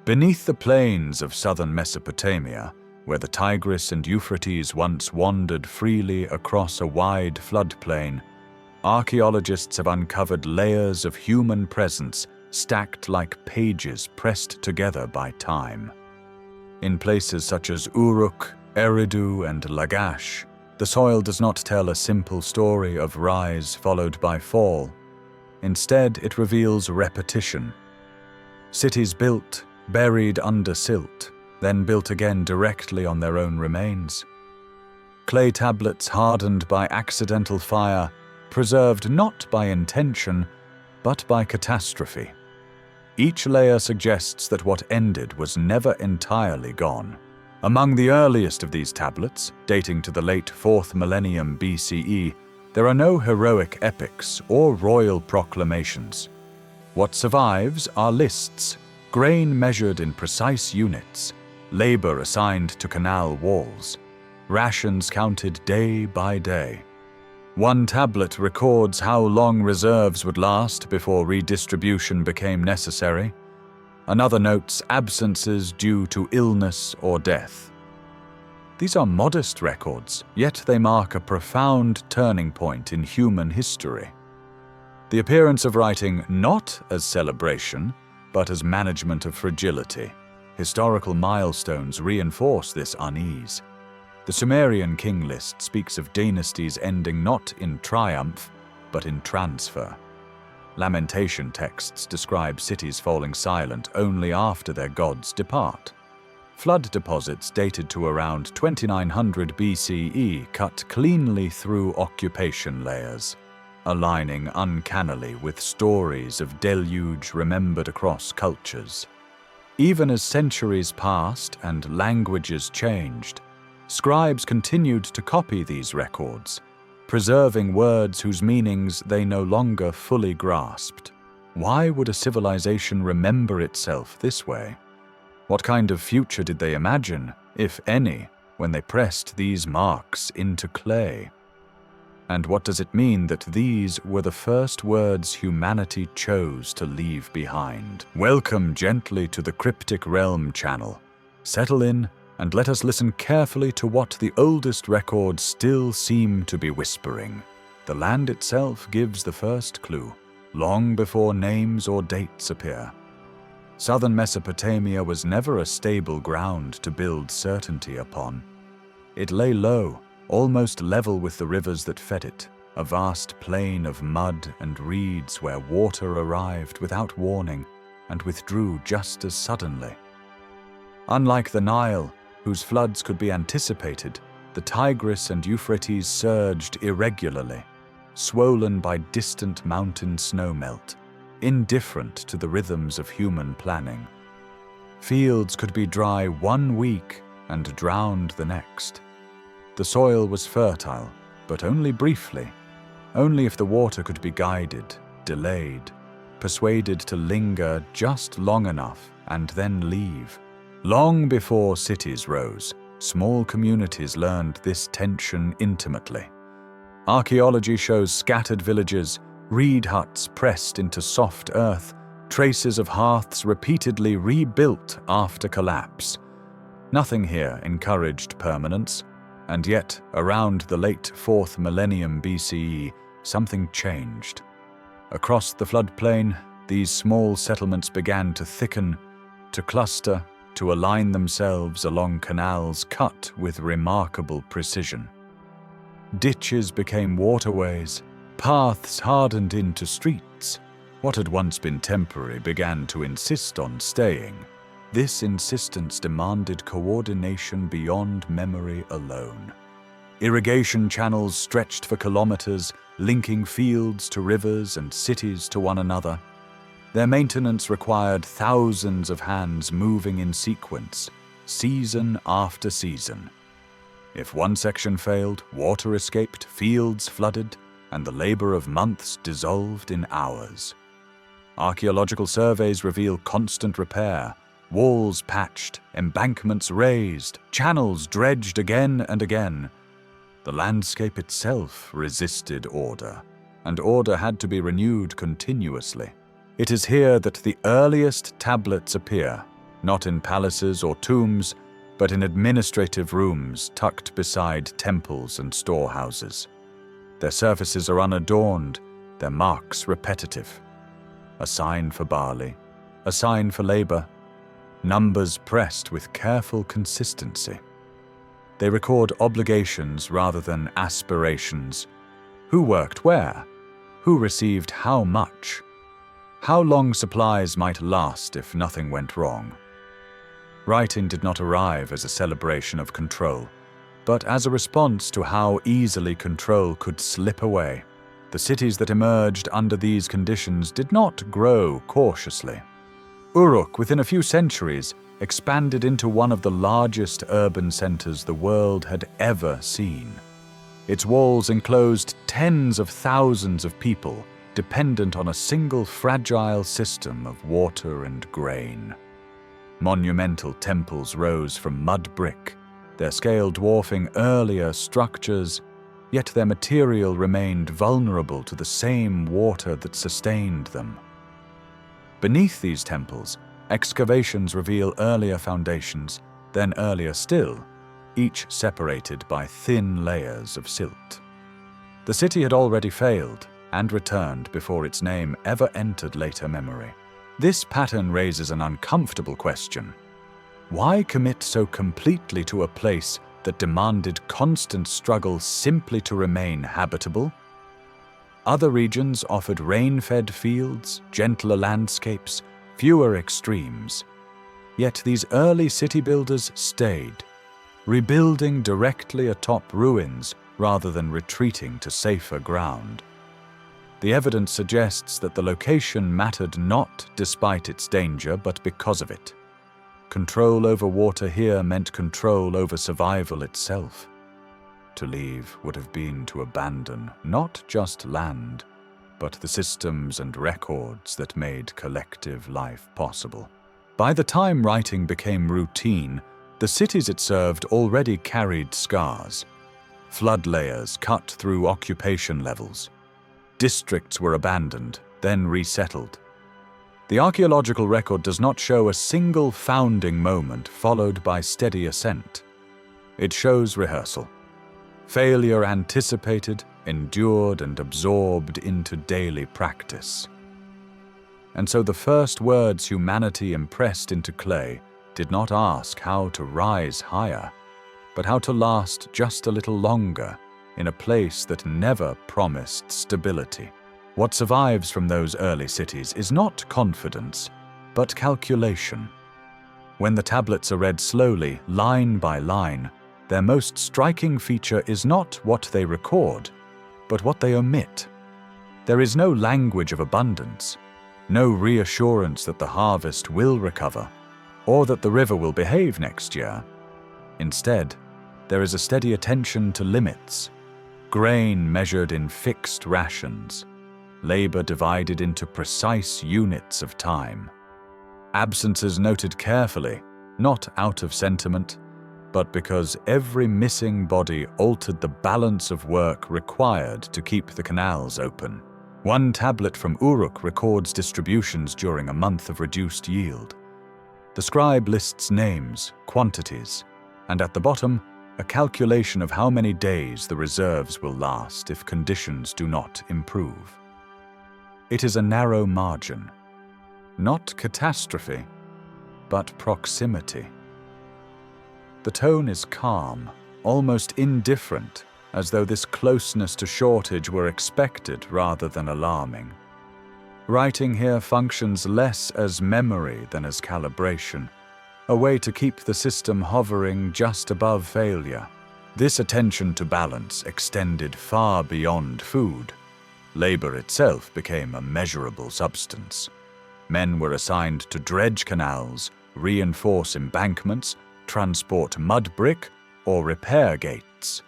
Beneath the plains of southern Mesopotamia, where the Tigris and Euphrates once wandered freely across a wide floodplain, archaeologists have uncovered layers of human presence stacked like pages pressed together by time. In places such as Uruk, Eridu, and Lagash, the soil does not tell a simple story of rise followed by fall. Instead, it reveals repetition. Cities built, buried under silt, then built again directly on their own remains. Clay tablets hardened by accidental fire, preserved not by intention, but by catastrophe. Each layer suggests that what ended was never entirely gone. Among the earliest of these tablets, dating to the late 4th millennium BCE, there are no heroic epics or royal proclamations. What survives are lists, grain measured in precise units, labor assigned to canal walls, rations counted day by day. One tablet records how long reserves would last before redistribution became necessary. Another notes absences due to illness or death. These are modest records, yet they mark a profound turning point in human history. The appearance of writing not as celebration, but as management of fragility. Historical milestones reinforce this unease. The Sumerian king list speaks of dynasties ending not in triumph, but in transfer. Lamentation texts describe cities falling silent only after their gods depart. Flood deposits dated to around 2900 BCE cut cleanly through occupation layers, aligning uncannily with stories of deluge remembered across cultures. Even as centuries passed and languages changed, scribes continued to copy these records, preserving words whose meanings they no longer fully grasped. Why would a civilization remember itself this way? What kind of future did they imagine, if any, when they pressed these marks into clay? And what does it mean that these were the first words humanity chose to leave behind? Welcome gently to the Cryptic Realm channel. Settle in and let us listen carefully to what the oldest records still seem to be whispering. The land itself gives the first clue, long before names or dates appear. Southern Mesopotamia was never a stable ground to build certainty upon. It lay low, almost level with the rivers that fed it, a vast plain of mud and reeds where water arrived without warning and withdrew just as suddenly. Unlike the Nile, whose floods could be anticipated, the Tigris and Euphrates surged irregularly, swollen by distant mountain snowmelt, indifferent to the rhythms of human planning. Fields could be dry 1 week and drowned the next. The soil was fertile, but only briefly, only if the water could be guided, delayed, persuaded to linger just long enough and then leave. Long before cities rose, small communities learned this tension intimately. Archaeology shows scattered villages, reed huts pressed into soft earth, traces of hearths repeatedly rebuilt after collapse. Nothing here encouraged permanence, and yet, around the late 4th millennium BCE, something changed. Across the floodplain, these small settlements began to thicken, to cluster, to align themselves along canals cut with remarkable precision. Ditches became waterways, paths hardened into streets. What had once been temporary began to insist on staying. This insistence demanded coordination beyond memory alone. Irrigation channels stretched for kilometers, linking fields to rivers and cities to one another. Their maintenance required thousands of hands moving in sequence, season after season. If one section failed, water escaped, fields flooded, and the labor of months dissolved in hours. Archaeological surveys reveal constant repair, walls patched, embankments raised, channels dredged again and again. The landscape itself resisted order, and order had to be renewed continuously. It is here that the earliest tablets appear, not in palaces or tombs, but in administrative rooms tucked beside temples and storehouses. Their surfaces are unadorned, their marks repetitive. A sign for barley, a sign for labor, numbers pressed with careful consistency. They record obligations rather than aspirations. Who worked where? Who received how much? How long supplies might last if nothing went wrong? Writing did not arrive as a celebration of control, but as a response to how easily control could slip away. The cities that emerged under these conditions did not grow cautiously. Uruk, within a few centuries, expanded into one of the largest urban centers the world had ever seen. Its walls enclosed tens of thousands of people, dependent on a single fragile system of water and grain. Monumental temples rose from mud brick, their scale dwarfing earlier structures, yet their material remained vulnerable to the same water that sustained them. Beneath these temples, excavations reveal earlier foundations, then earlier still, each separated by thin layers of silt. The city had already failed and returned before its name ever entered later memory. This pattern raises an uncomfortable question. Why commit so completely to a place that demanded constant struggle simply to remain habitable? Other regions offered rain-fed fields, gentler landscapes, fewer extremes. Yet these early city builders stayed, rebuilding directly atop ruins rather than retreating to safer ground. The evidence suggests that the location mattered not despite its danger, but because of it. Control over water here meant control over survival itself. To leave would have been to abandon not just land, but the systems and records that made collective life possible. By the time writing became routine, the cities it served already carried scars. Flood layers cut through occupation levels. Districts were abandoned, then resettled. The archaeological record does not show a single founding moment followed by steady ascent. It shows rehearsal. Failure anticipated, endured, and absorbed into daily practice. And so the first words humanity impressed into clay did not ask how to rise higher, but how to last just a little longer in a place that never promised stability. What survives from those early cities is not confidence, but calculation. When the tablets are read slowly, line by line, their most striking feature is not what they record, but what they omit. There is no language of abundance, no reassurance that the harvest will recover, or that the river will behave next year. Instead, there is a steady attention to limits, grain measured in fixed rations, labor divided into precise units of time. Absences noted carefully, not out of sentiment, but because every missing body altered the balance of work required to keep the canals open. One tablet from Uruk records distributions during a month of reduced yield. The scribe lists names, quantities, and at the bottom, a calculation of how many days the reserves will last if conditions do not improve. It is a narrow margin, not catastrophe, but proximity. The tone is calm, almost indifferent, as though this closeness to shortage were expected rather than alarming. Writing here functions less as memory than as calibration, a way to keep the system hovering just above failure. This attention to balance extended far beyond food. Labor itself became a measurable substance. Men were assigned to dredge canals, reinforce embankments, transport mud brick, or repair gates.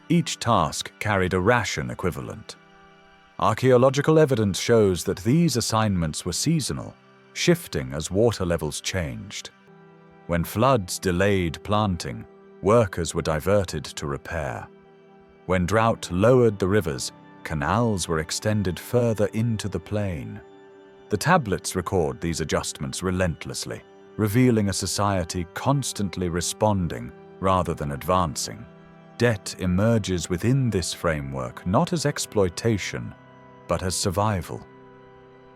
Each task carried a ration equivalent. Archaeological evidence shows that these assignments were seasonal, shifting as water levels changed. When floods delayed planting, workers were diverted to repair. When drought lowered the rivers, canals were extended further into the plain. The tablets record these adjustments relentlessly, revealing a society constantly responding rather than advancing. Debt emerges within this framework not as exploitation, but as survival.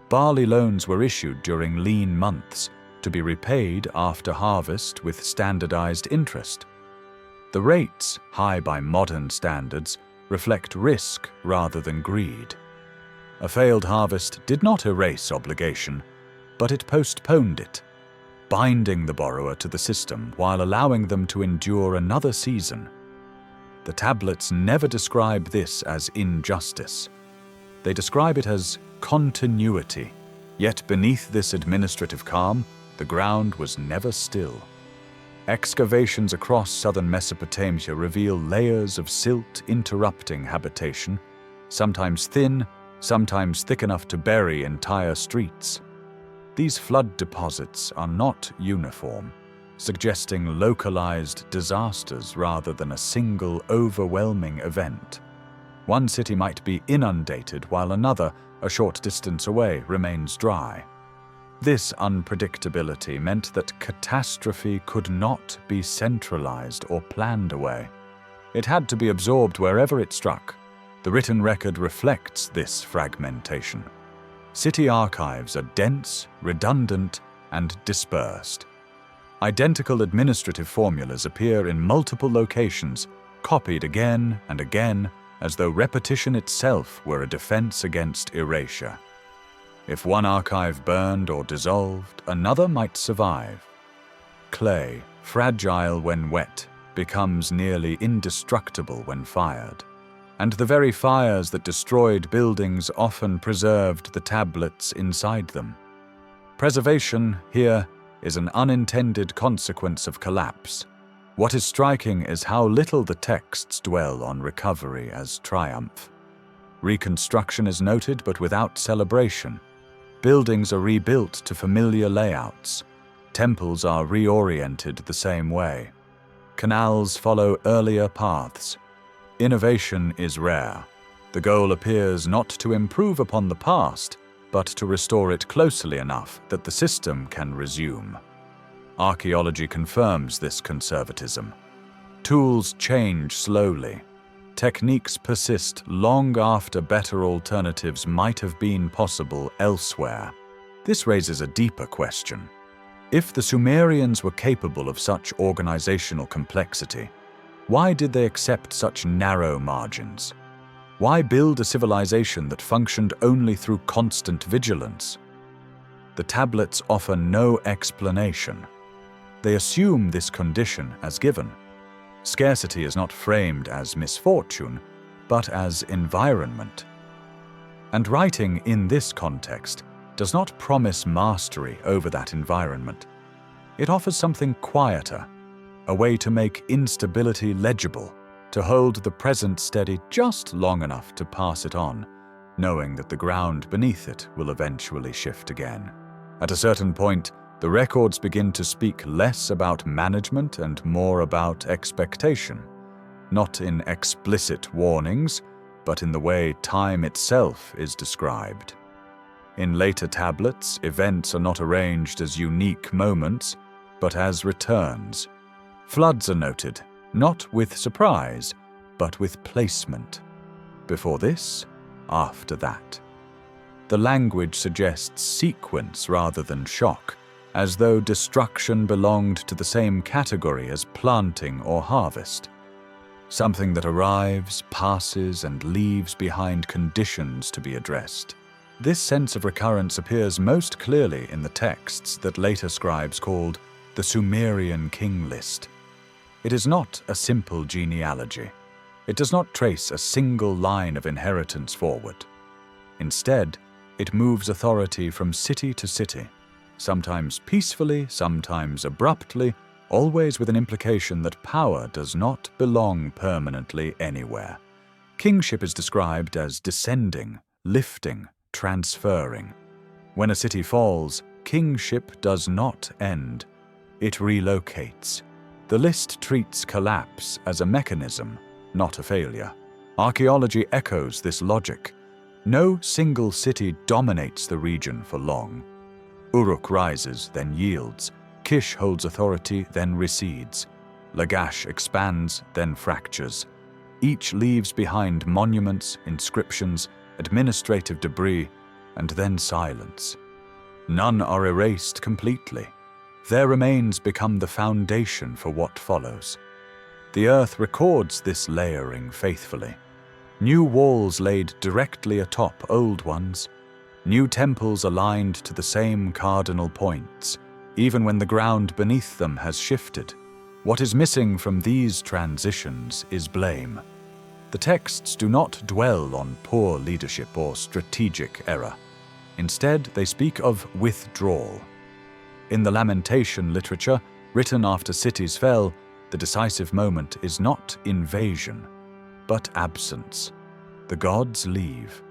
Barley loans were issued during lean months to be repaid after harvest with standardized interest. The rates, high by modern standards, reflect risk rather than greed. A failed harvest did not erase obligation, but it postponed it, binding the borrower to the system while allowing them to endure another season. The tablets never describe this as injustice. They describe it as continuity. Yet beneath this administrative calm, the ground was never still. Excavations across southern Mesopotamia reveal layers of silt interrupting habitation, sometimes thin, sometimes thick enough to bury entire streets. These flood deposits are not uniform, suggesting localized disasters rather than a single overwhelming event. One city might be inundated while another, a short distance away, remains dry. This unpredictability meant that catastrophe could not be centralized or planned away. It had to be absorbed wherever it struck. The written record reflects this fragmentation. City archives are dense, redundant, and dispersed. Identical administrative formulas appear in multiple locations, copied again and again, as though repetition itself were a defense against erasure. If one archive burned or dissolved, another might survive. Clay, fragile when wet, becomes nearly indestructible when fired. And the very fires that destroyed buildings often preserved the tablets inside them. Preservation, here, is an unintended consequence of collapse. What is striking is how little the texts dwell on recovery as triumph. Reconstruction is noted but without celebration. Buildings are rebuilt to familiar layouts. Temples are reoriented the same way. Canals follow earlier paths. Innovation is rare. The goal appears not to improve upon the past, but to restore it closely enough that the system can resume. Archaeology confirms this conservatism. Tools change slowly. Techniques persist long after better alternatives might have been possible elsewhere. This raises a deeper question. If the Sumerians were capable of such organizational complexity, why did they accept such narrow margins? Why build a civilization that functioned only through constant vigilance? The tablets offer no explanation. They assume this condition as given. Scarcity is not framed as misfortune, but as environment. And writing in this context does not promise mastery over that environment. It offers something quieter, a way to make instability legible, to hold the present steady just long enough to pass it on, knowing that the ground beneath it will eventually shift again. At a certain point, the records begin to speak less about management and more about expectation, not in explicit warnings, but in the way time itself is described. In later tablets, events are not arranged as unique moments, but as returns. Floods are noted, not with surprise, but with placement. Before this, after that. The language suggests sequence rather than shock, as though destruction belonged to the same category as planting or harvest. Something that arrives, passes, and leaves behind conditions to be addressed. This sense of recurrence appears most clearly in the texts that later scribes called the Sumerian king list. It is not a simple genealogy. It does not trace a single line of inheritance forward. Instead, it moves authority from city to city, sometimes peacefully, sometimes abruptly, always with an implication that power does not belong permanently anywhere. Kingship is described as descending, lifting, transferring. When a city falls, kingship does not end. It relocates. The list treats collapse as a mechanism, not a failure. Archaeology echoes this logic. No single city dominates the region for long. Uruk rises, then yields, Kish holds authority, then recedes. Lagash expands, then fractures. Each leaves behind monuments, inscriptions, administrative debris, and then silence. None are erased completely. Their remains become the foundation for what follows. The earth records this layering faithfully. New walls laid directly atop old ones. New temples aligned to the same cardinal points, even when the ground beneath them has shifted. What is missing from these transitions is blame. The texts do not dwell on poor leadership or strategic error. Instead, they speak of withdrawal. In the lamentation literature, written after cities fell, the decisive moment is not invasion, but absence. The gods leave.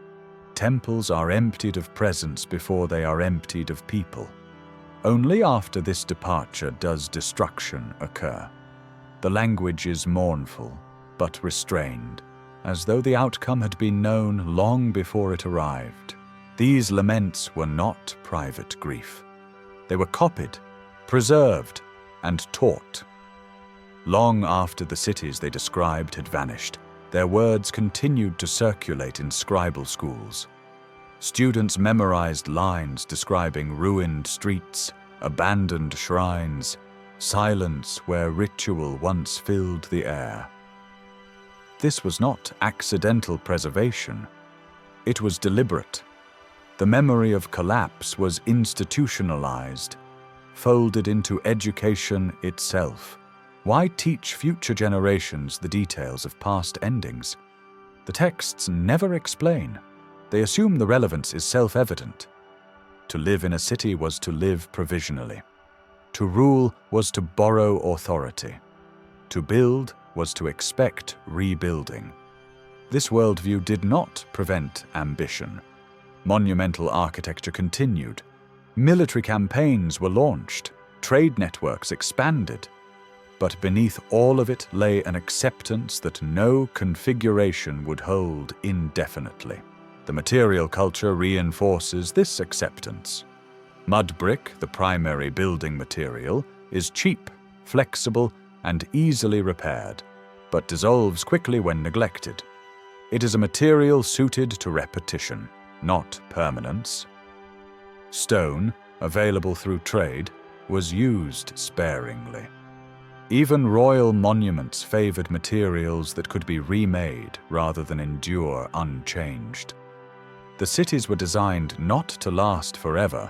Temples are emptied of presence before they are emptied of people. Only after this departure does destruction occur. The language is mournful, but restrained, as though the outcome had been known long before it arrived. These laments were not private grief. They were copied, preserved, and taught. Long after the cities they described had vanished, their words continued to circulate in scribal schools. Students memorized lines describing ruined streets, abandoned shrines, silence where ritual once filled the air. This was not accidental preservation. It was deliberate. The memory of collapse was institutionalized, folded into education itself. Why teach future generations the details of past endings? The texts never explain. They assume the relevance is self-evident. To live in a city was to live provisionally. To rule was to borrow authority. To build was to expect rebuilding. This worldview did not prevent ambition. Monumental architecture continued. Military campaigns were launched. Trade networks expanded. But beneath all of it lay an acceptance that no configuration would hold indefinitely. The material culture reinforces this acceptance. Mud brick, the primary building material, is cheap, flexible, and easily repaired, but dissolves quickly when neglected. It is a material suited to repetition, not permanence. Stone, available through trade, was used sparingly. Even royal monuments favored materials that could be remade rather than endure unchanged. The cities were designed not to last forever,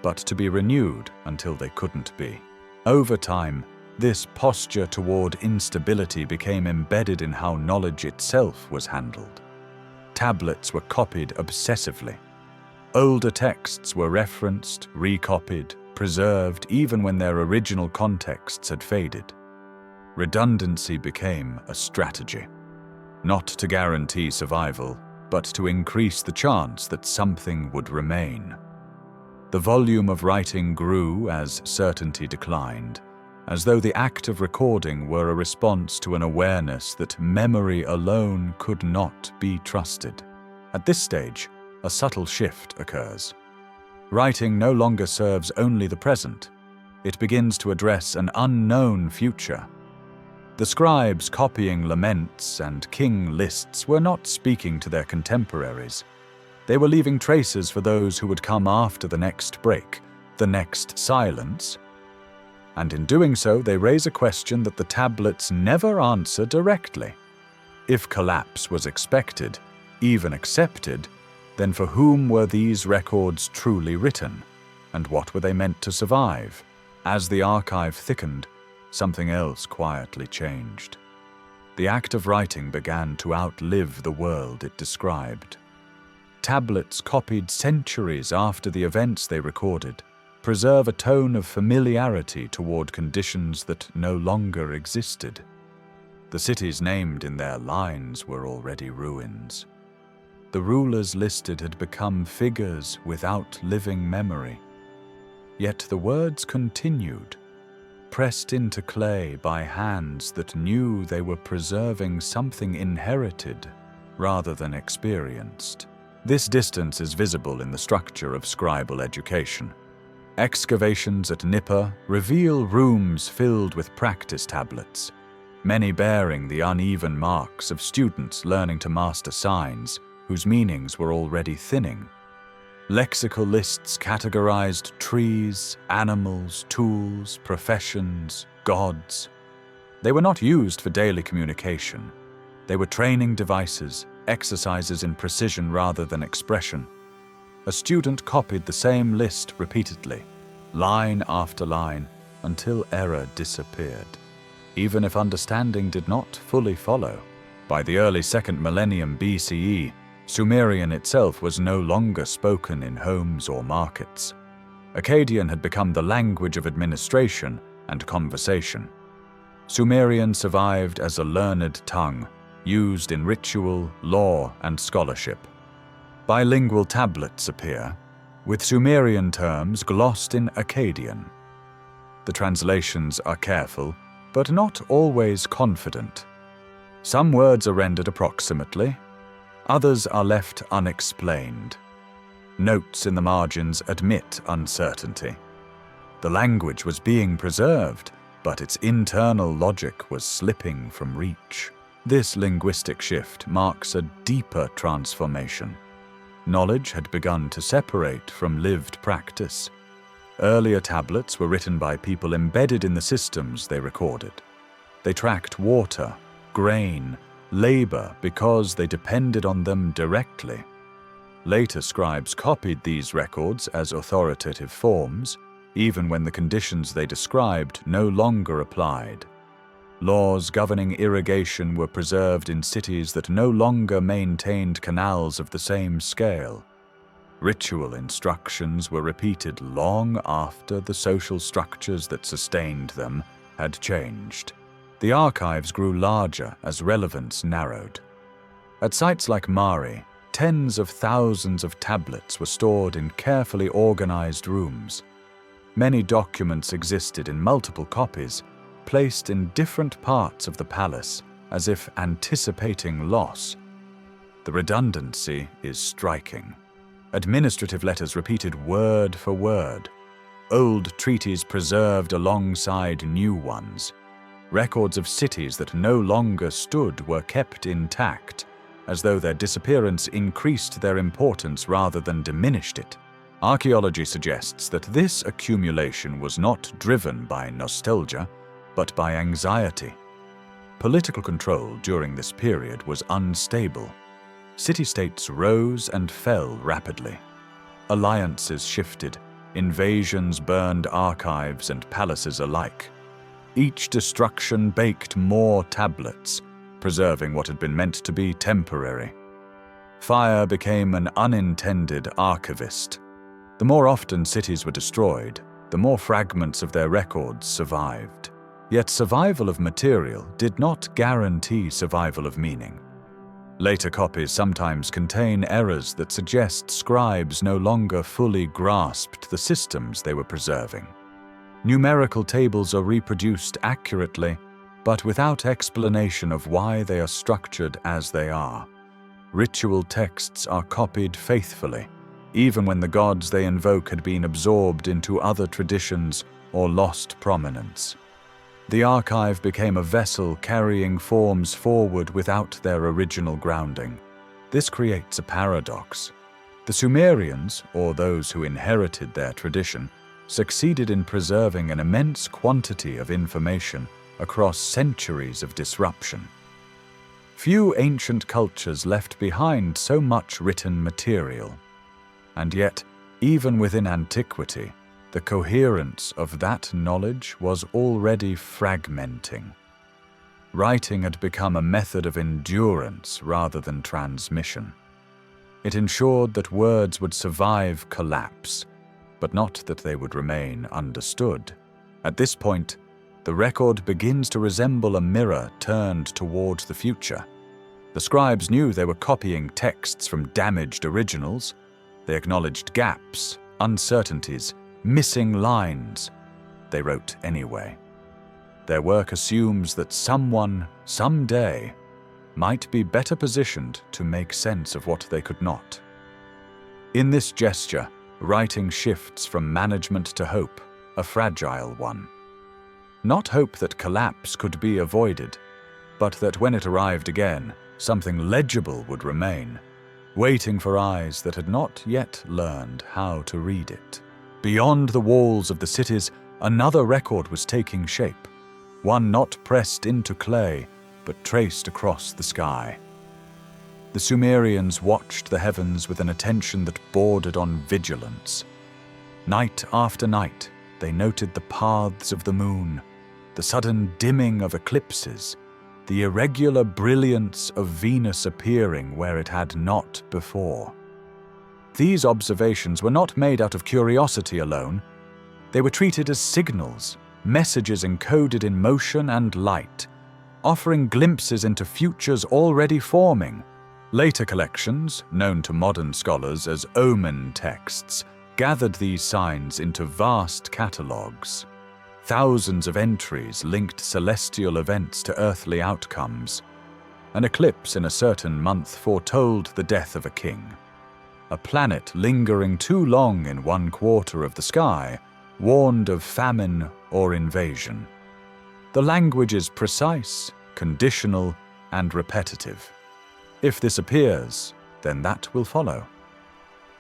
but to be renewed until they couldn't be. Over time, this posture toward instability became embedded in how knowledge itself was handled. Tablets were copied obsessively. Older texts were referenced, recopied, preserved even when their original contexts had faded. Redundancy became a strategy, not to guarantee survival, but to increase the chance that something would remain. The volume of writing grew as certainty declined, as though the act of recording were a response to an awareness that memory alone could not be trusted. At this stage, a subtle shift occurs. Writing no longer serves only the present. It begins to address an unknown future. The scribes copying laments and king lists were not speaking to their contemporaries. They were leaving traces for those who would come after the next break, the next silence. And in doing so, they raise a question that the tablets never answer directly. If collapse was expected, even accepted, then for whom were these records truly written, and what were they meant to survive? As the archive thickened, something else quietly changed. The act of writing began to outlive the world it described. Tablets copied centuries after the events they recorded preserve a tone of familiarity toward conditions that no longer existed. The cities named in their lines were already ruins. The rulers listed had become figures without living memory. Yet the words continued, pressed into clay by hands that knew they were preserving something inherited rather than experienced. This distance is visible in the structure of scribal education. Excavations at Nippur reveal rooms filled with practice tablets, many bearing the uneven marks of students learning to master signs whose meanings were already thinning. Lexical lists categorized trees, animals, tools, professions, gods. They were not used for daily communication. They were training devices, exercises in precision rather than expression. A student copied the same list repeatedly, line after line, until error disappeared, even if understanding did not fully follow. By the early 2nd millennium BCE, Sumerian itself was no longer spoken in homes or markets. Akkadian had become the language of administration and conversation. Sumerian survived as a learned tongue, used in ritual, law, and scholarship. Bilingual tablets appear, with Sumerian terms glossed in Akkadian. The translations are careful, but not always confident. Some words are rendered approximately, others are left unexplained. Notes in the margins admit uncertainty. The language was being preserved, but its internal logic was slipping from reach. This linguistic shift marks a deeper transformation. Knowledge had begun to separate from lived practice. Earlier tablets were written by people embedded in the systems they recorded. They tracked water, grain, labor because they depended on them directly. Later scribes copied these records as authoritative forms, even when the conditions they described no longer applied. Laws governing irrigation were preserved in cities that no longer maintained canals of the same scale. Ritual instructions were repeated long after the social structures that sustained them had changed. The archives grew larger as relevance narrowed. At sites like Mari, tens of thousands of tablets were stored in carefully organized rooms. Many documents existed in multiple copies, placed in different parts of the palace, as if anticipating loss. The redundancy is striking. Administrative letters repeated word for word. Old treaties preserved alongside new ones. Records of cities that no longer stood were kept intact, as though their disappearance increased their importance rather than diminished it. Archaeology suggests that this accumulation was not driven by nostalgia, but by anxiety. Political control during this period was unstable. City-states rose and fell rapidly. Alliances shifted, invasions burned archives and palaces alike. Each destruction baked more tablets, preserving what had been meant to be temporary. Fire became an unintended archivist. The more often cities were destroyed, the more fragments of their records survived. Yet survival of material did not guarantee survival of meaning. Later copies sometimes contain errors that suggest scribes no longer fully grasped the systems they were preserving. Numerical tables are reproduced accurately, but without explanation of why they are structured as they are. Ritual texts are copied faithfully, even when the gods they invoke had been absorbed into other traditions or lost prominence. The archive became a vessel carrying forms forward without their original grounding. This creates a paradox. The Sumerians, or those who inherited their tradition, succeeded in preserving an immense quantity of information across centuries of disruption. Few ancient cultures left behind so much written material. And yet, even within antiquity, the coherence of that knowledge was already fragmenting. Writing had become a method of endurance rather than transmission. It ensured that words would survive collapse, but not that they would remain understood. At this point, the record begins to resemble a mirror turned towards the future. The scribes knew they were copying texts from damaged originals. They acknowledged gaps, uncertainties, missing lines. They wrote anyway. Their work assumes that someone, someday, might be better positioned to make sense of what they could not. In this gesture, writing shifts from management to hope, a fragile one. Not hope that collapse could be avoided, but that when it arrived again, something legible would remain, waiting for eyes that had not yet learned how to read it. Beyond the walls of the cities, another record was taking shape, one not pressed into clay, but traced across the sky. The Sumerians watched the heavens with an attention that bordered on vigilance. Night after night, they noted the paths of the moon, the sudden dimming of eclipses, the irregular brilliance of Venus appearing where it had not before. These observations were not made out of curiosity alone. They were treated as signals, messages encoded in motion and light, offering glimpses into futures already forming. Later collections, known to modern scholars as omen texts, gathered these signs into vast catalogues. Thousands of entries linked celestial events to earthly outcomes. An eclipse in a certain month foretold the death of a king. A planet lingering too long in one quarter of the sky warned of famine or invasion. The language is precise, conditional, and repetitive. If this appears, then that will follow.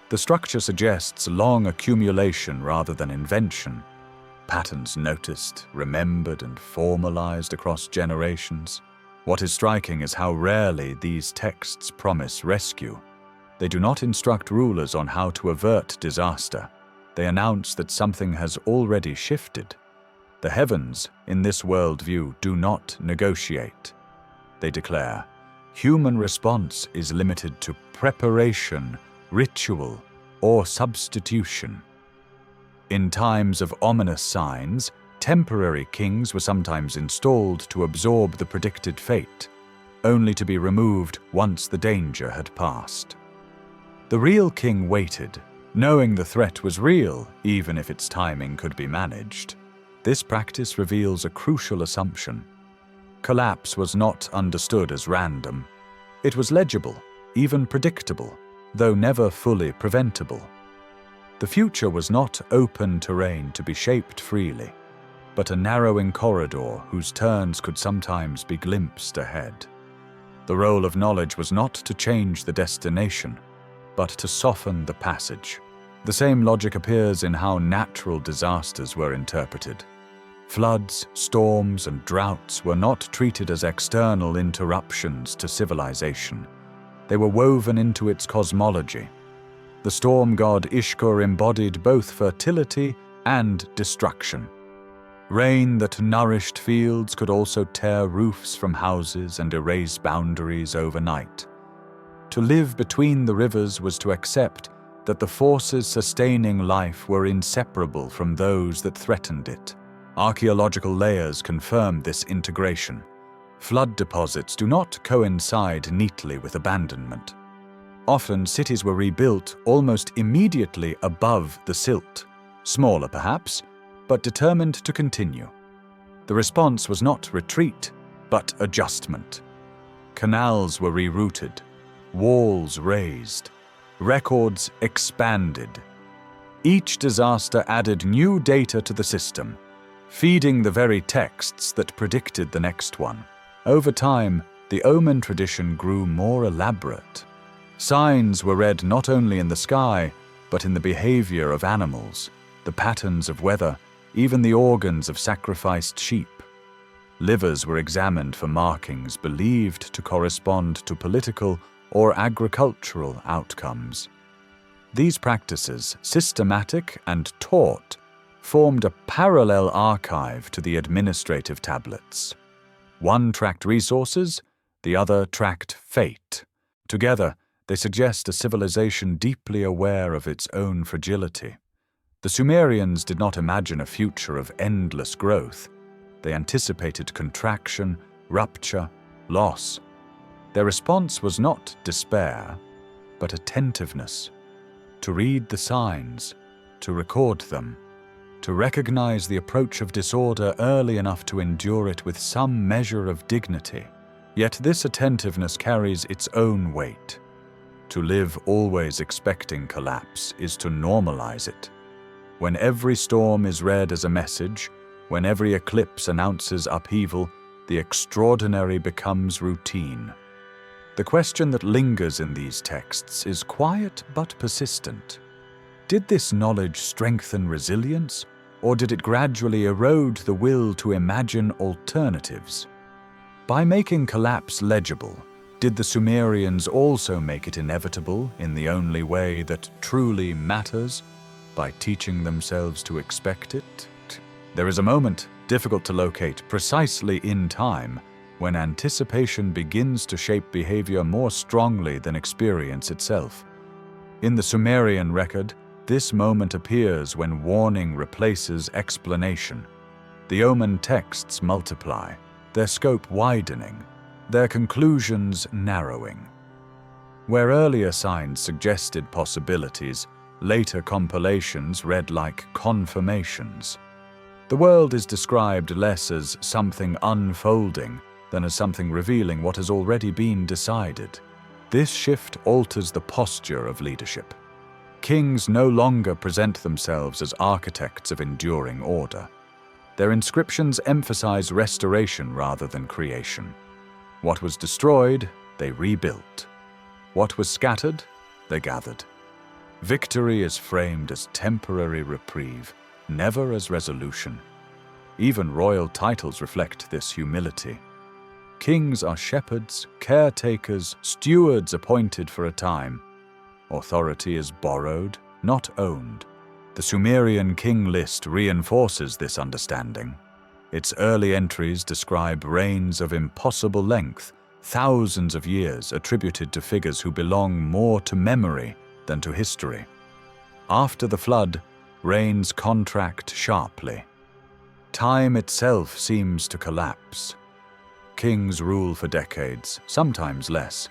The structure suggests long accumulation rather than invention. Patterns noticed, remembered, and formalized across generations. What is striking is how rarely these texts promise rescue. They do not instruct rulers on how to avert disaster. They announce that something has already shifted. The heavens, in this worldview, do not negotiate. They declare, human response is limited to preparation, ritual, or substitution. In times of ominous signs, temporary kings were sometimes installed to absorb the predicted fate, only to be removed once the danger had passed. The real king waited, knowing the threat was real, even if its timing could be managed. This practice reveals a crucial assumption. Collapse was not understood as random. It was legible, even predictable, though never fully preventable. The future was not open terrain to be shaped freely, but a narrowing corridor whose turns could sometimes be glimpsed ahead. The role of knowledge was not to change the destination, but to soften the passage. The same logic appears in how natural disasters were interpreted. Floods, storms, and droughts were not treated as external interruptions to civilization. They were woven into its cosmology. The storm god Ishkur embodied both fertility and destruction. Rain that nourished fields could also tear roofs from houses and erase boundaries overnight. To live between the rivers was to accept that the forces sustaining life were inseparable from those that threatened it. Archaeological layers confirm this integration. Flood deposits do not coincide neatly with abandonment. Often cities were rebuilt almost immediately above the silt, smaller perhaps, but determined to continue. The response was not retreat, but adjustment. Canals were rerouted, walls raised, records expanded. Each disaster added new data to the system, feeding the very texts that predicted the next one. Over time, the omen tradition grew more elaborate. Signs were read not only in the sky, but in the behavior of animals, the patterns of weather, even the organs of sacrificed sheep. Livers were examined for markings believed to correspond to political or agricultural outcomes. These practices, systematic and taught, formed a parallel archive to the administrative tablets. One tracked resources, the other tracked fate. Together, they suggest a civilization deeply aware of its own fragility. The Sumerians did not imagine a future of endless growth. They anticipated contraction, rupture, loss. Their response was not despair, but attentiveness. To read the signs, to record them, to recognize the approach of disorder early enough to endure it with some measure of dignity. Yet this attentiveness carries its own weight. To live always expecting collapse is to normalize it. When every storm is read as a message, when every eclipse announces upheaval, the extraordinary becomes routine. The question that lingers in these texts is quiet but persistent. Did this knowledge strengthen resilience, or did it gradually erode the will to imagine alternatives? By making collapse legible, did the Sumerians also make it inevitable in the only way that truly matters, by teaching themselves to expect it? There is a moment, difficult to locate precisely in time, when anticipation begins to shape behavior more strongly than experience itself. In the Sumerian record, this moment appears when warning replaces explanation. The omen texts multiply, their scope widening, their conclusions narrowing. Where earlier signs suggested possibilities, later compilations read like confirmations. The world is described less as something unfolding than as something revealing what has already been decided. This shift alters the posture of leadership. Kings no longer present themselves as architects of enduring order. Their inscriptions emphasize restoration rather than creation. What was destroyed, they rebuilt. What was scattered, they gathered. Victory is framed as temporary reprieve, never as resolution. Even royal titles reflect this humility. Kings are shepherds, caretakers, stewards appointed for a time. Authority is borrowed, not owned. The Sumerian king list reinforces this understanding. Its early entries describe reigns of impossible length, thousands of years attributed to figures who belong more to memory than to history. After the flood, reigns contract sharply. Time itself seems to collapse. Kings rule for decades, sometimes less.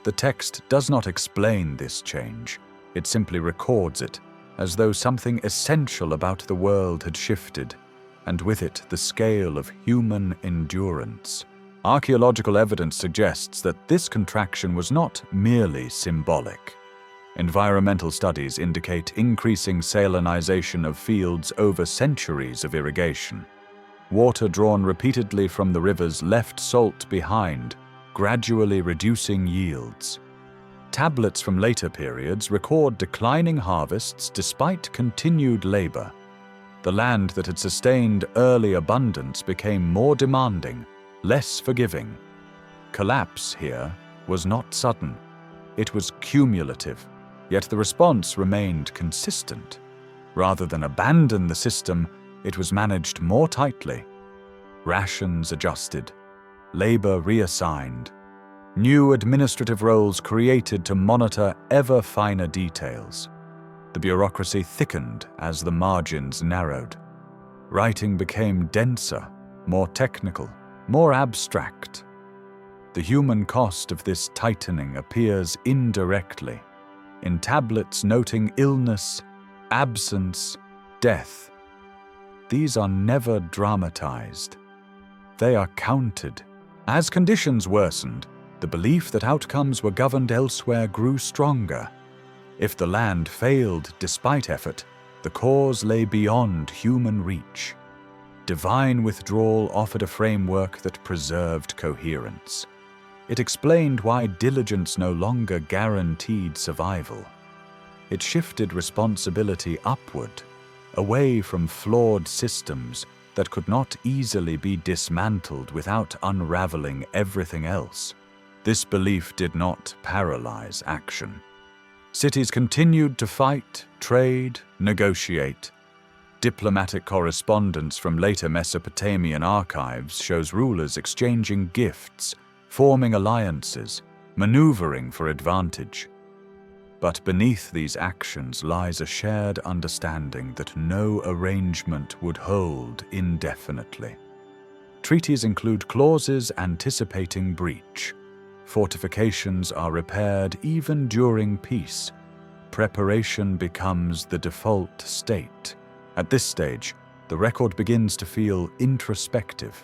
The text does not explain this change. It simply records it, as though something essential about the world had shifted, and with it the scale of human endurance. Archaeological evidence suggests that this contraction was not merely symbolic. Environmental studies indicate increasing salinization of fields over centuries of irrigation. Water drawn repeatedly from the rivers left salt behind, gradually reducing yields. Tablets from later periods record declining harvests despite continued labor. The land that had sustained early abundance became more demanding, less forgiving. Collapse here was not sudden. It was cumulative, yet the response remained consistent. Rather than abandon the system, it was managed more tightly. Rations adjusted, labor reassigned, new administrative roles created to monitor ever finer details. The bureaucracy thickened as the margins narrowed. Writing became denser, more technical, more abstract. The human cost of this tightening appears indirectly, in tablets noting illness, absence, death. These are never dramatized. They are counted. As conditions worsened, the belief that outcomes were governed elsewhere grew stronger. If the land failed despite effort, the cause lay beyond human reach. Divine withdrawal offered a framework that preserved coherence. It explained why diligence no longer guaranteed survival. It shifted responsibility upward, away from flawed systems that could not easily be dismantled without unraveling everything else. This belief did not paralyze action. Cities continued to fight, trade, negotiate. Diplomatic correspondence from later Mesopotamian archives shows rulers exchanging gifts, forming alliances, maneuvering for advantage. But beneath these actions lies a shared understanding that no arrangement would hold indefinitely. Treaties include clauses anticipating breach. Fortifications are repaired even during peace. Preparation becomes the default state. At this stage, the record begins to feel introspective.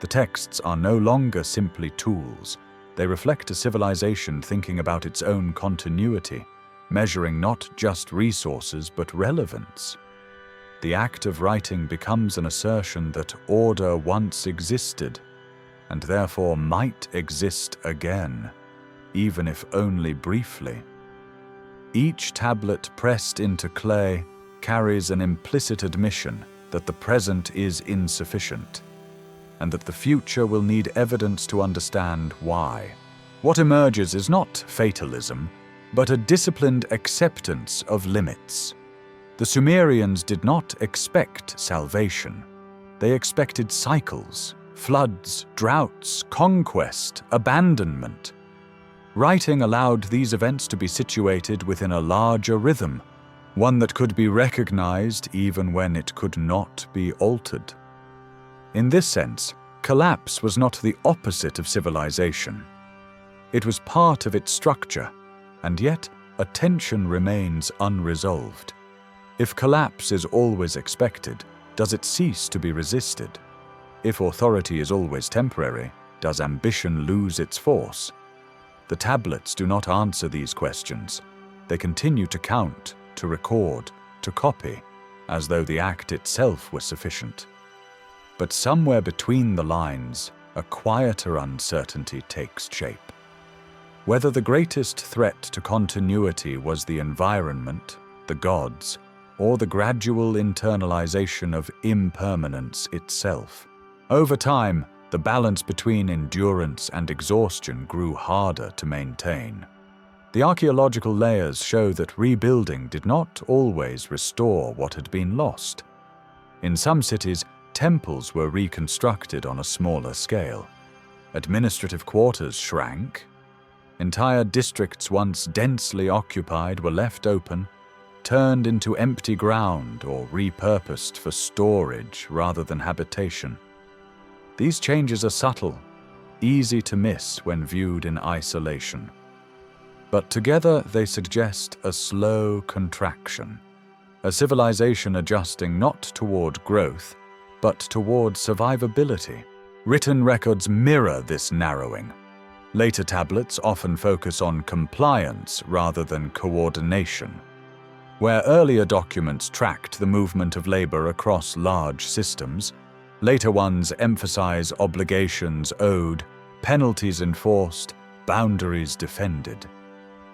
The texts are no longer simply tools. They reflect a civilization thinking about its own continuity, measuring not just resources but relevance. The act of writing becomes an assertion that order once existed, and therefore might exist again, even if only briefly. Each tablet pressed into clay carries an implicit admission that the present is insufficient, and that the future will need evidence to understand why. What emerges is not fatalism, but a disciplined acceptance of limits. The Sumerians did not expect salvation. They expected cycles, floods, droughts, conquest, abandonment. Writing allowed these events to be situated within a larger rhythm, one that could be recognized even when it could not be altered. In this sense, collapse was not the opposite of civilization. It was part of its structure, and yet a tension remains unresolved. If collapse is always expected, does it cease to be resisted? If authority is always temporary, does ambition lose its force? The tablets do not answer these questions. They continue to count, to record, to copy, as though the act itself were sufficient. But somewhere between the lines, a quieter uncertainty takes shape. Whether the greatest threat to continuity was the environment, the gods, or the gradual internalization of impermanence itself. Over time, the balance between endurance and exhaustion grew harder to maintain. The archaeological layers show that rebuilding did not always restore what had been lost. In some cities, temples were reconstructed on a smaller scale. Administrative quarters shrank. Entire districts once densely occupied were left open, turned into empty ground or repurposed for storage rather than habitation. These changes are subtle, easy to miss when viewed in isolation. But together they suggest a slow contraction, a civilization adjusting not toward growth, but toward survivability. Written records mirror this narrowing. Later tablets often focus on compliance rather than coordination. Where earlier documents tracked the movement of labor across large systems, later ones emphasize obligations owed, penalties enforced, boundaries defended.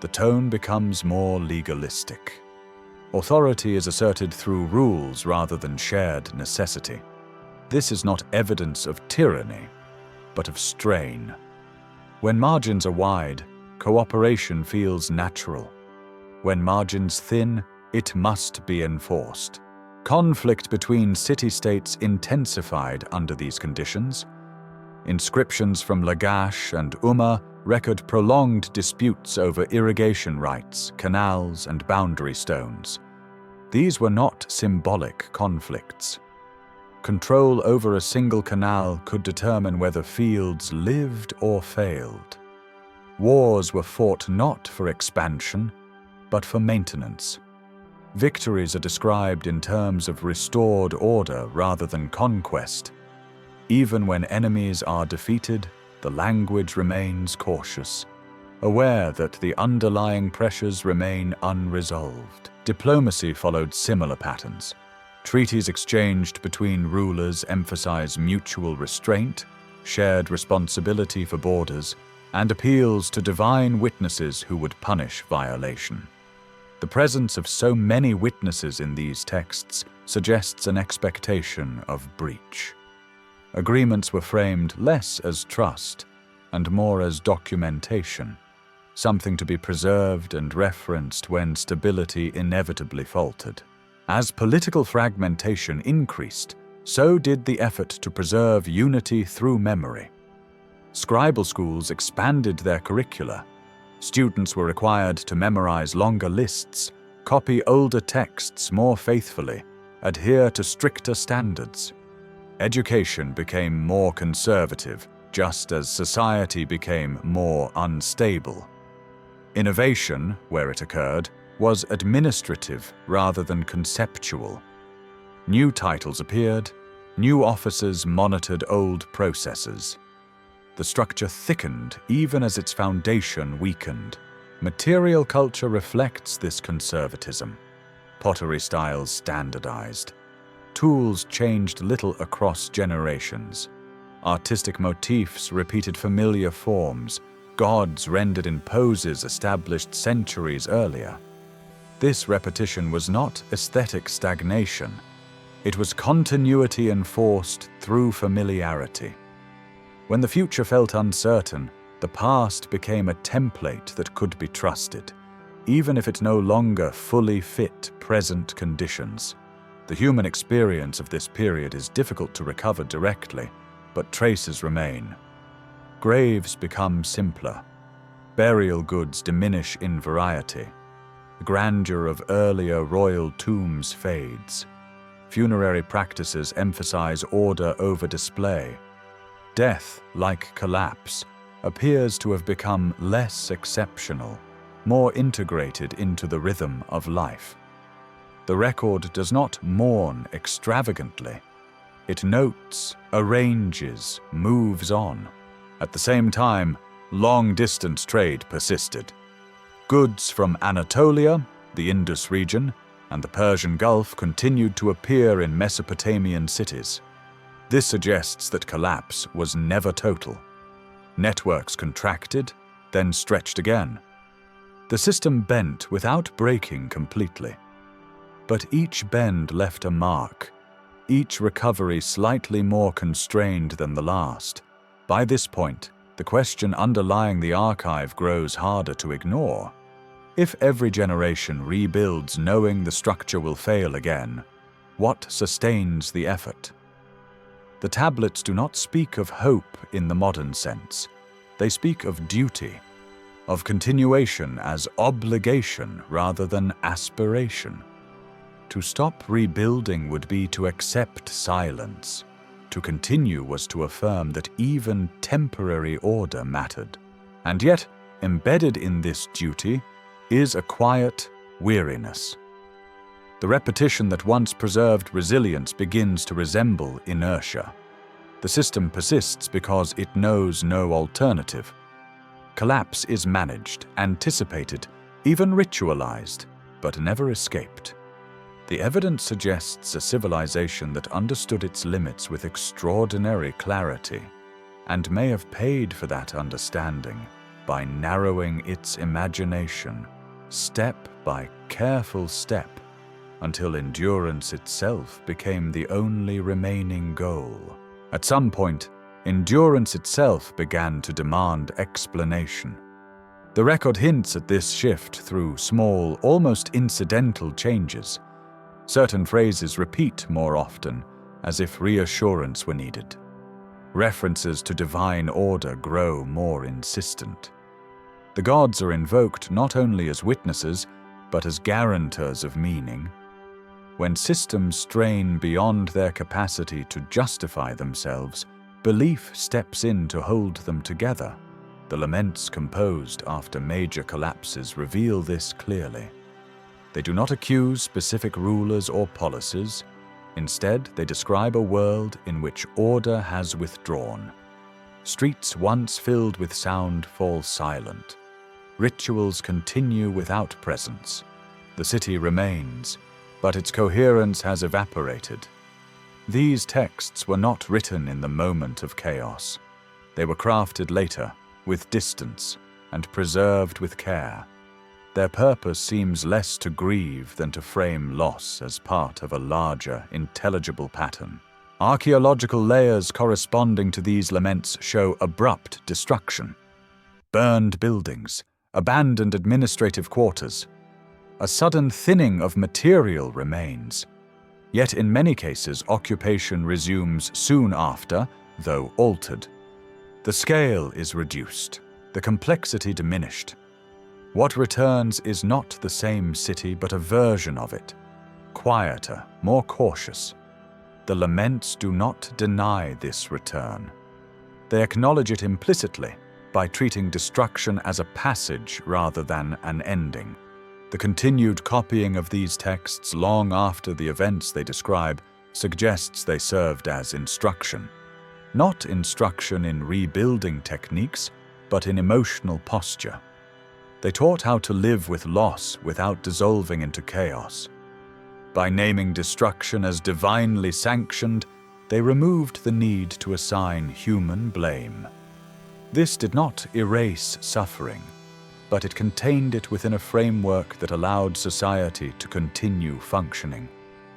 The tone becomes more legalistic. Authority is asserted through rules rather than shared necessity. This is not evidence of tyranny, but of strain. When margins are wide, cooperation feels natural. When margins thin, it must be enforced. Conflict between city-states intensified under these conditions. Inscriptions from Lagash and Umma record prolonged disputes over irrigation rights, canals, and boundary stones. These were not symbolic conflicts. Control over a single canal could determine whether fields lived or failed. Wars were fought not for expansion, but for maintenance. Victories are described in terms of restored order rather than conquest. Even when enemies are defeated, the language remains cautious, aware that the underlying pressures remain unresolved. Diplomacy followed similar patterns. Treaties exchanged between rulers emphasize mutual restraint, shared responsibility for borders, and appeals to divine witnesses who would punish violation. The presence of so many witnesses in these texts suggests an expectation of breach. Agreements were framed less as trust and more as documentation, something to be preserved and referenced when stability inevitably faltered. As political fragmentation increased, so did the effort to preserve unity through memory. Scribal schools expanded their curricula. Students were required to memorize longer lists, copy older texts more faithfully, adhere to stricter standards. Education became more conservative, just as society became more unstable. Innovation, where it occurred, was administrative rather than conceptual. New titles appeared, new officers monitored old processes. The The structure thickened even as its foundation weakened. Material culture reflects this conservatism. Pottery styles standardized. Tools changed little across generations. Artistic motifs repeated familiar forms. Gods rendered in poses established centuries earlier. This repetition was not aesthetic stagnation. It was continuity enforced through familiarity. When the future felt uncertain, the past became a template that could be trusted, even if it no longer fully fit present conditions. The human experience of this period is difficult to recover directly, but traces remain. Graves become simpler. Burial goods diminish in variety. The grandeur of earlier royal tombs fades. Funerary practices emphasize order over display. Death, like collapse, appears to have become less exceptional, more integrated into the rhythm of life. The record does not mourn extravagantly. It notes, arranges, moves on. At the same time, long-distance trade persisted. Goods from Anatolia, the Indus region, and the Persian Gulf continued to appear in Mesopotamian cities. This suggests that collapse was never total. Networks contracted, then stretched again. The system bent without breaking completely. But each bend left a mark, each recovery slightly more constrained than the last. By this point, the question underlying the archive grows harder to ignore. If every generation rebuilds knowing the structure will fail again, what sustains the effort? The tablets do not speak of hope in the modern sense. They speak of duty, of continuation as obligation rather than aspiration. To stop rebuilding would be to accept silence. To continue was to affirm that even temporary order mattered. And yet, embedded in this duty is a quiet weariness. The repetition that once preserved resilience begins to resemble inertia. The system persists because it knows no alternative. Collapse is managed, anticipated, even ritualized, but never escaped. The evidence suggests a civilization that understood its limits with extraordinary clarity, and may have paid for that understanding by narrowing its imagination, step by careful step, until endurance itself became the only remaining goal. At some point, endurance itself began to demand explanation. The record hints at this shift through small, almost incidental changes. Certain phrases repeat more often, as if reassurance were needed. References to divine order grow more insistent. The gods are invoked not only as witnesses, but as guarantors of meaning. When systems strain beyond their capacity to justify themselves, belief steps in to hold them together. The laments composed after major collapses reveal this clearly. They do not accuse specific rulers or policies. Instead, they describe a world in which order has withdrawn. Streets once filled with sound fall silent. Rituals continue without presence. The city remains, but its coherence has evaporated. These texts were not written in the moment of chaos. They were crafted later, with distance, and preserved with care. Their purpose seems less to grieve than to frame loss as part of a larger, intelligible pattern. Archaeological layers corresponding to these laments show abrupt destruction. Burned buildings, abandoned administrative quarters. A sudden thinning of material remains. Yet in many cases, occupation resumes soon after, though altered. The scale is reduced, the complexity diminished. What returns is not the same city, but a version of it, quieter, more cautious. The laments do not deny this return. They acknowledge it implicitly by treating destruction as a passage rather than an ending. The continued copying of these texts long after the events they describe suggests they served as instruction. not instruction in rebuilding techniques, but in emotional posture. They taught how to live with loss without dissolving into chaos. By naming destruction as divinely sanctioned, they removed the need to assign human blame. This did not erase suffering, but it contained it within a framework that allowed society to continue functioning.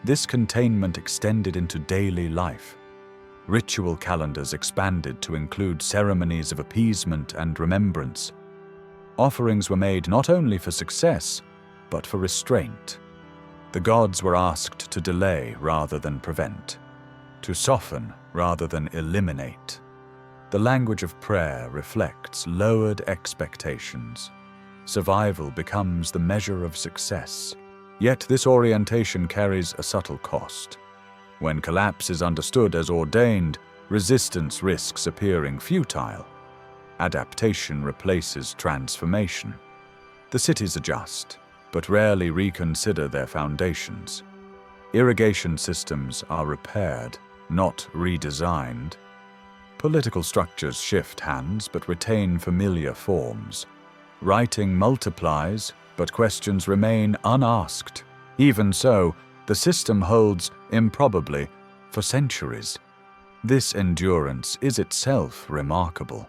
This containment extended into daily life. Ritual calendars expanded to include ceremonies of appeasement and remembrance. Offerings were made not only for success, but for restraint. The gods were asked to delay rather than prevent, to soften rather than eliminate. The language of prayer reflects lowered expectations. Survival becomes the measure of success. Yet this orientation carries a subtle cost. When collapse is understood as ordained, resistance risks appearing futile. Adaptation replaces transformation. The cities adjust, but rarely reconsider their foundations. Irrigation systems are repaired, not redesigned. Political structures shift hands but retain familiar forms. Writing multiplies, but questions remain unasked. Even so, the system holds, improbably, for centuries. This endurance is itself remarkable.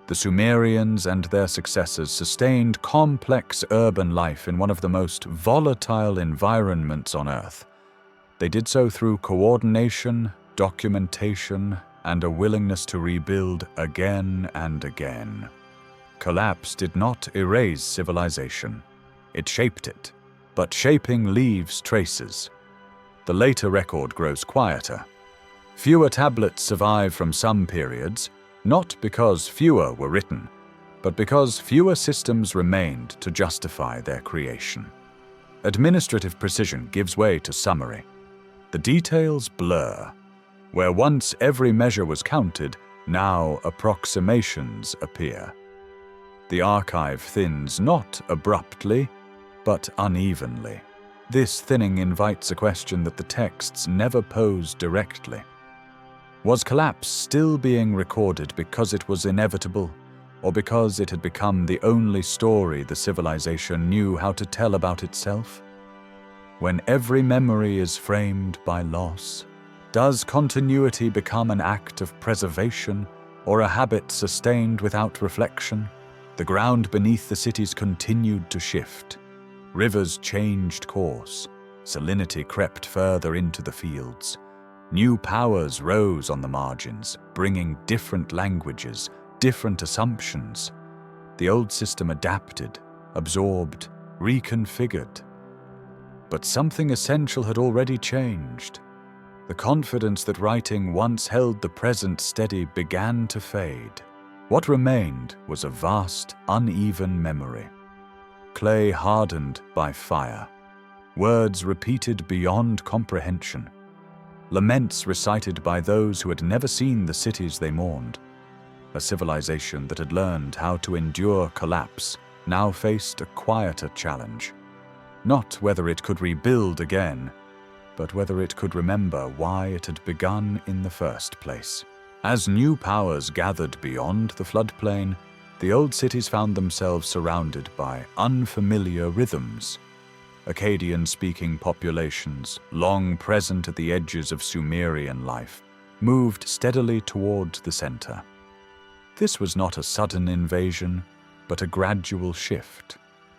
The Sumerians and their successors sustained complex urban life in one of the most volatile environments on Earth. They did so through coordination, documentation, and a willingness to rebuild again and again. Collapse did not erase civilization. It shaped it, but shaping leaves traces. The later record grows quieter. Fewer tablets survive from some periods, not because fewer were written, but because fewer systems remained to justify their creation. Administrative precision gives way to summary. The details blur. Where once every measure was counted, now approximations appear. The archive thins not abruptly, but unevenly. This thinning invites a question that the texts never pose directly. Was collapse still being recorded because it was inevitable, or because it had become the only story the civilization knew how to tell about itself? When every memory is framed by loss, does continuity become an act of preservation or a habit sustained without reflection? The ground beneath the cities continued to shift. Rivers changed course. Salinity crept further into the fields. New powers rose on the margins, bringing different languages, different assumptions. The old system adapted, absorbed, reconfigured. But something essential had already changed. The confidence that writing once held the present steady began to fade. What remained was a vast, uneven memory. Clay hardened by fire. Words repeated beyond comprehension. Laments recited by those who had never seen the cities they mourned. A civilization that had learned how to endure collapse now faced a quieter challenge. Not whether it could rebuild again, but whether it could remember why it had begun in the first place. As new powers gathered beyond the floodplain, the old cities found themselves surrounded by unfamiliar rhythms. Akkadian-speaking populations, long present at the edges of Sumerian life, moved steadily toward the center. This was not a sudden invasion, but a gradual shift,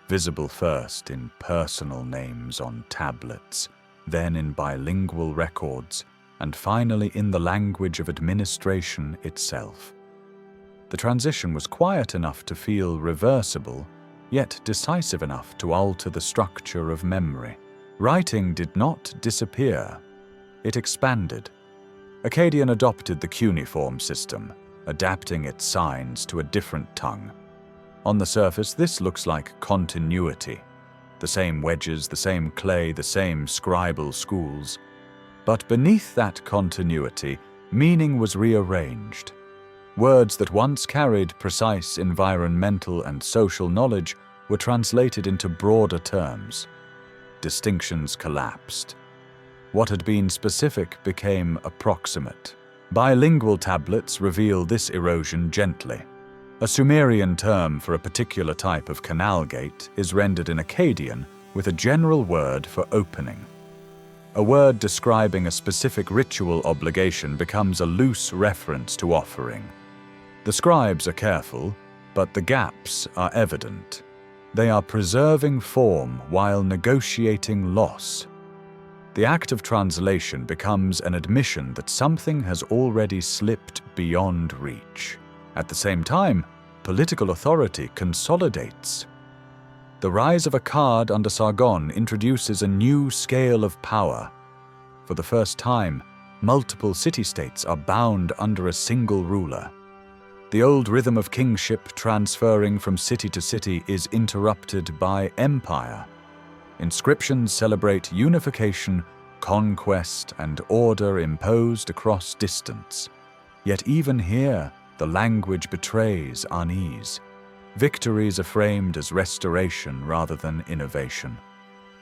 visible first in personal names on tablets, then in bilingual records, and finally in the language of administration itself. The transition was quiet enough to feel reversible, yet decisive enough to alter the structure of memory. Writing did not disappear. It expanded. Akkadian adopted the cuneiform system, adapting its signs to a different tongue. On the surface, this looks like continuity. The same wedges, the same clay, the same scribal schools. But beneath that continuity, meaning was rearranged. Words that once carried precise environmental and social knowledge were translated into broader terms. Distinctions collapsed. What had been specific became approximate. Bilingual tablets reveal this erosion gently. A Sumerian term for a particular type of canal gate is rendered in Akkadian with a general word for opening. A word describing a specific ritual obligation becomes a loose reference to offering. The scribes are careful, but the gaps are evident. They are preserving form while negotiating loss. The act of translation becomes an admission that something has already slipped beyond reach. At the same time, political authority consolidates. The rise of Akkad under Sargon introduces a new scale of power. For the first time, multiple city-states are bound under a single ruler. The old rhythm of kingship transferring from city to city is interrupted by empire. Inscriptions celebrate unification, conquest, and order imposed across distance. Yet even here, the language betrays unease. Victories are framed as restoration rather than innovation.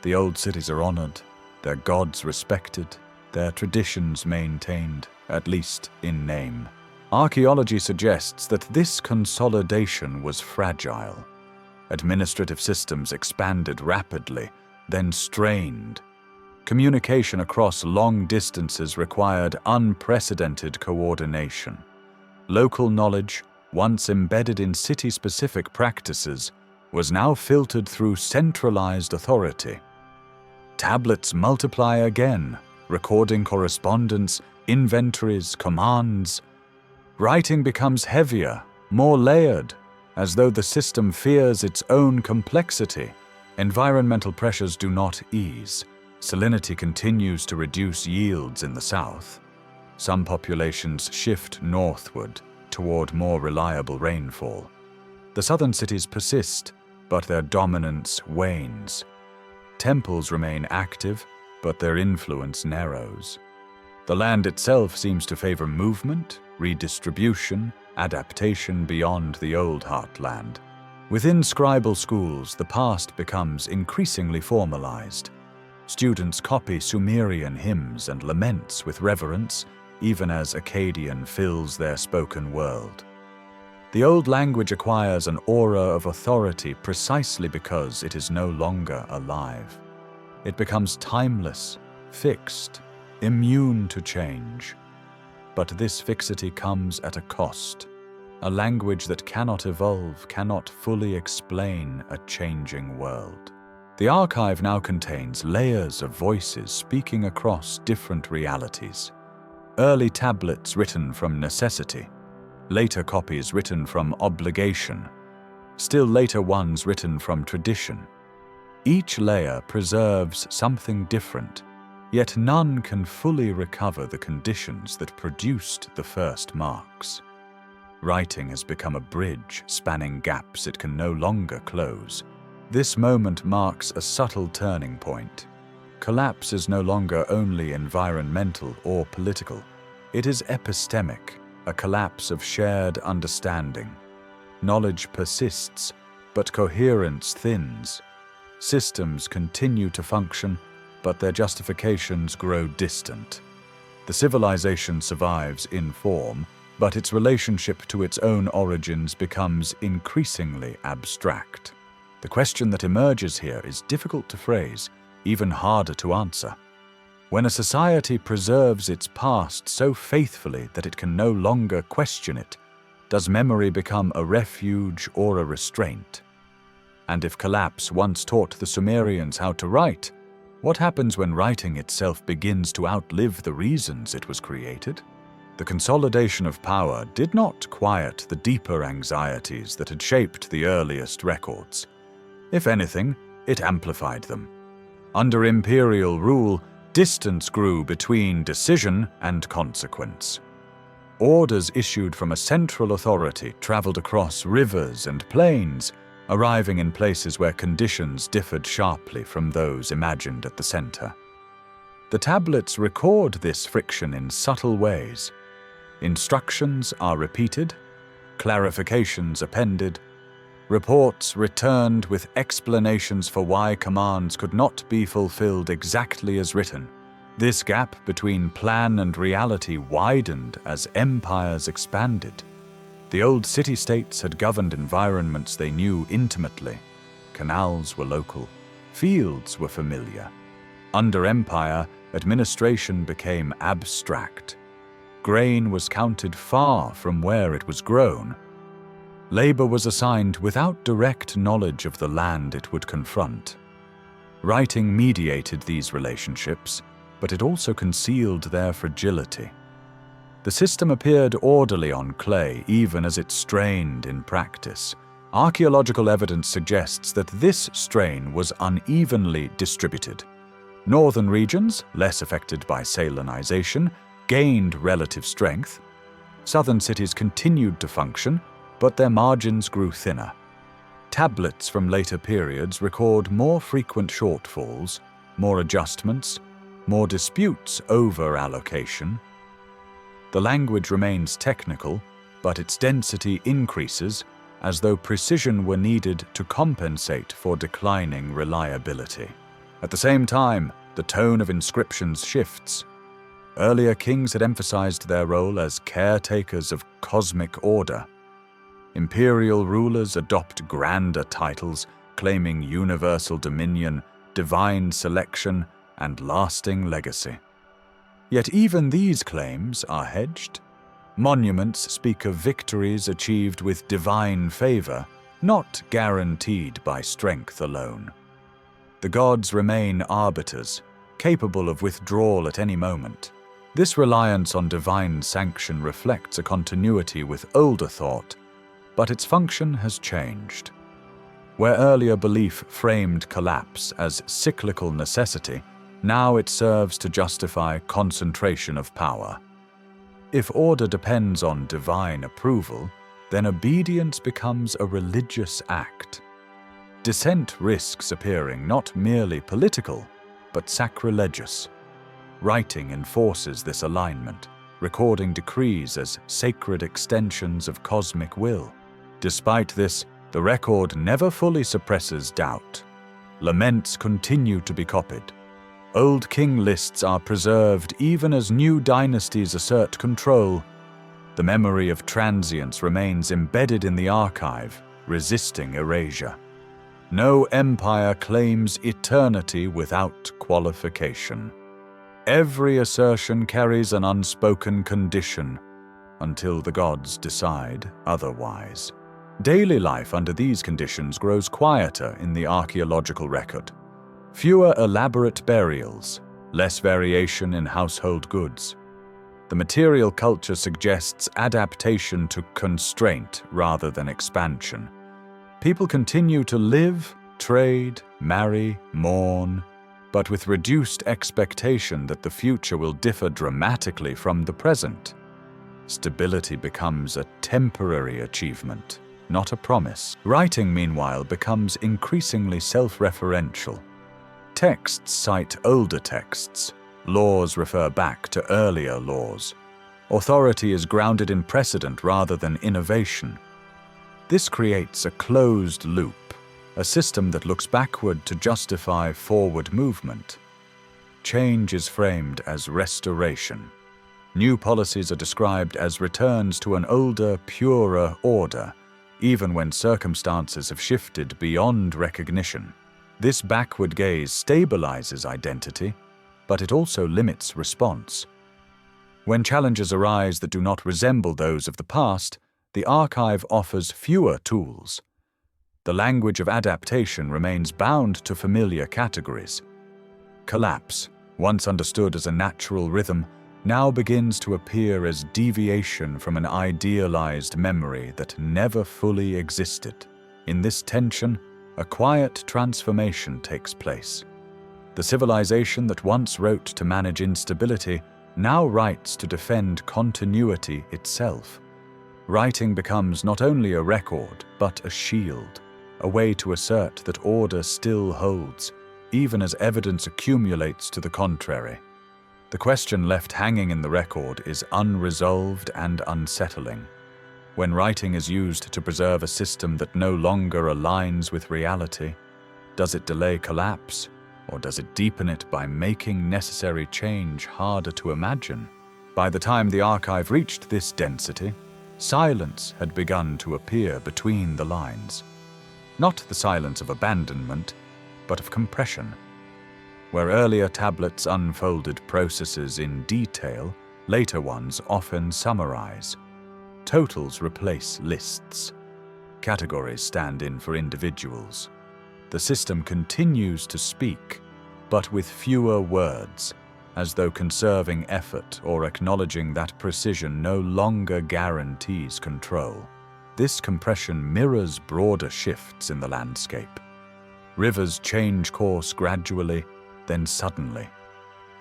The old cities are honored, their gods respected, their traditions maintained, at least in name. Archaeology suggests that this consolidation was fragile. Administrative systems expanded rapidly, then strained. Communication across long distances required unprecedented coordination. Local knowledge, once embedded in city-specific practices, was now filtered through centralized authority. Tablets multiply again, recording correspondence, inventories, commands. Writing becomes heavier, more layered, as though the system fears its own complexity. Environmental pressures do not ease. Salinity continues to reduce yields in the south. Some populations shift northward, toward more reliable rainfall. The southern cities persist, but their dominance wanes. Temples remain active, but their influence narrows. The land itself seems to favor movement, redistribution, adaptation beyond the old heartland. Within scribal schools, the past becomes increasingly formalized. Students copy Sumerian hymns and laments with reverence, even as Akkadian fills their spoken world. The old language acquires an aura of authority precisely because it is no longer alive. It becomes timeless, fixed, immune to change. But this fixity comes at a cost. A language that cannot evolve cannot fully explain a changing world. The archive now contains layers of voices speaking across different realities. Early tablets written from necessity, later copies written from obligation, still later ones written from tradition. Each layer preserves something different, yet none can fully recover the conditions that produced the first marks. Writing has become a bridge spanning gaps it can no longer close. This moment marks a subtle turning point. Collapse is no longer only environmental or political. It is epistemic, a collapse of shared understanding. Knowledge persists, but coherence thins. Systems continue to function, but their justifications grow distant. The civilization survives in form, but its relationship to its own origins becomes increasingly abstract. The question that emerges here is difficult to phrase, even harder to answer. When a society preserves its past so faithfully that it can no longer question it, does memory become a refuge or a restraint? And if collapse once taught the Sumerians how to write, what happens when writing itself begins to outlive the reasons it was created? The consolidation of power did not quiet the deeper anxieties that had shaped the earliest records. If anything, it amplified them. Under imperial rule, distance grew between decision and consequence. Orders issued from a central authority traveled across rivers and plains, arriving in places where conditions differed sharply from those imagined at the center. The tablets record this friction in subtle ways. Instructions are repeated, clarifications appended, reports returned with explanations for why commands could not be fulfilled exactly as written. This gap between plan and reality widened as empires expanded. The old city-states had governed environments they knew intimately. Canals were local, fields were familiar. Under empire, administration became abstract. Grain was counted far from where it was grown. Labor was assigned without direct knowledge of the land it would confront. Writing mediated these relationships, but it also concealed their fragility. The system appeared orderly on clay, even as it strained in practice. Archaeological evidence suggests that this strain was unevenly distributed. Northern regions, less affected by salinization, gained relative strength. Southern cities continued to function, but their margins grew thinner. Tablets from later periods record more frequent shortfalls, more adjustments, more disputes over allocation. The language remains technical, but its density increases as though precision were needed to compensate for declining reliability. At the same time, the tone of inscriptions shifts. Earlier kings had emphasized their role as caretakers of cosmic order. Imperial rulers adopt grander titles, claiming universal dominion, divine selection, and lasting legacy. Yet even these claims are hedged. Monuments speak of victories achieved with divine favor, not guaranteed by strength alone. The gods remain arbiters, capable of withdrawal at any moment. This reliance on divine sanction reflects a continuity with older thought, but its function has changed. Where earlier belief framed collapse as cyclical necessity, now it serves to justify concentration of power. If order depends on divine approval, then obedience becomes a religious act. Dissent risks appearing not merely political, but sacrilegious. Writing enforces this alignment, recording decrees as sacred extensions of cosmic will. Despite this, the record never fully suppresses doubt. Laments continue to be copied. Old king lists are preserved even as new dynasties assert control. The memory of transience remains embedded in the archive, resisting erasure. No empire claims eternity without qualification. Every assertion carries an unspoken condition until the gods decide otherwise. Daily life under these conditions grows quieter in the archaeological record. Fewer elaborate burials, less variation in household goods. The material culture suggests adaptation to constraint rather than expansion. People continue to live, trade, marry, mourn, but with reduced expectation that the future will differ dramatically from the present. Stability becomes a temporary achievement, not a promise. Writing, meanwhile, becomes increasingly self-referential. Texts cite older texts. Laws refer back to earlier laws. Authority is grounded in precedent rather than innovation. This creates a closed loop, a system that looks backward to justify forward movement. Change is framed as restoration. New policies are described as returns to an older, purer order, even when circumstances have shifted beyond recognition. This backward gaze stabilizes identity, but it also limits response. When challenges arise that do not resemble those of the past, the archive offers fewer tools. The language of adaptation remains bound to familiar categories. Collapse, once understood as a natural rhythm, now begins to appear as deviation from an idealized memory that never fully existed. In this tension, a quiet transformation takes place. The civilization that once wrote to manage instability now writes to defend continuity itself. Writing becomes not only a record, but a shield, a way to assert that order still holds, even as evidence accumulates to the contrary. The question left hanging in the record is unresolved and unsettling. When writing is used to preserve a system that no longer aligns with reality, does it delay collapse, Or does it deepen it by making necessary change harder to imagine? By the time the archive reached this density, silence had begun to appear between the lines. Not the silence of abandonment, but of compression. Where earlier tablets unfolded processes in detail, later ones often summarize. Totals replace lists. Categories stand in for individuals. The system continues to speak, but with fewer words, as though conserving effort or acknowledging that precision no longer guarantees control. This compression mirrors broader shifts in the landscape. Rivers change course gradually, then suddenly.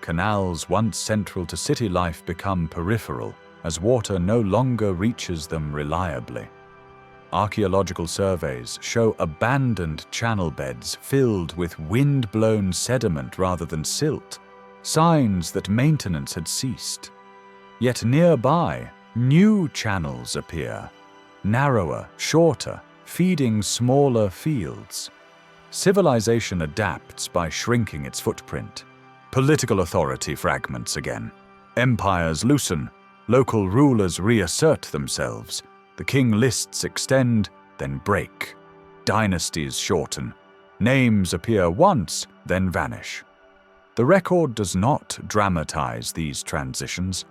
Canals once central to city life become peripheral, as water no longer reaches them reliably. Archaeological surveys show abandoned channel beds filled with wind-blown sediment rather than silt, signs that maintenance had ceased. Yet nearby, new channels appear, narrower, shorter, feeding smaller fields. Civilization adapts by shrinking its footprint. Political authority fragments again. Empires loosen, local rulers reassert themselves. The king lists extend, then break. Dynasties shorten. Names appear once, then vanish. The record does not dramatize these transitions.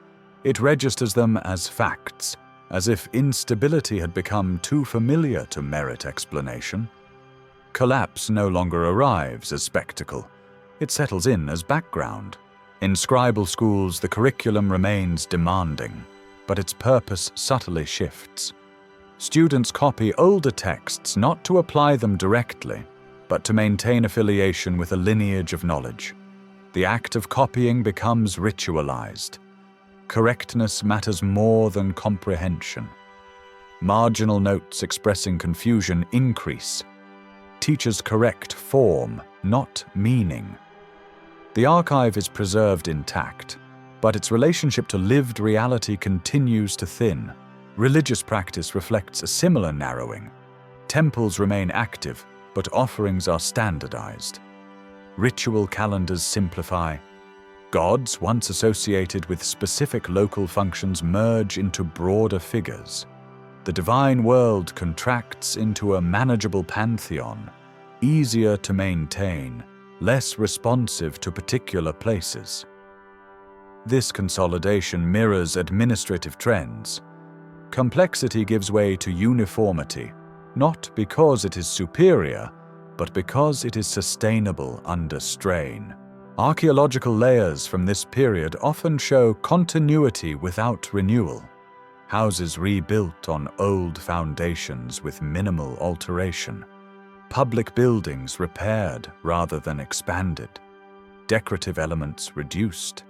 It registers them as facts, as if instability had become too familiar to merit explanation. Collapse no longer arrives as spectacle. It settles in as background. In scribal schools, the curriculum remains demanding, but its purpose subtly shifts. Students copy older texts not to apply them directly, but to maintain affiliation with a lineage of knowledge. The act of copying becomes ritualized. Correctness matters more than comprehension. Marginal notes expressing confusion increase. Teachers correct form, not meaning. The archive is preserved intact, but its relationship to lived reality continues to thin. Religious practice reflects a similar narrowing. Temples remain active, but offerings are standardized. Ritual calendars simplify. Gods, once associated with specific local functions, merge into broader figures. The divine world contracts into a manageable pantheon, easier to maintain, less responsive to particular places. This consolidation mirrors administrative trends. Complexity gives way to uniformity, not because it is superior, but because it is sustainable under strain. Archaeological layers from this period often show continuity without renewal. Houses rebuilt on old foundations with minimal alteration. Public buildings repaired rather than expanded. Decorative elements reduced.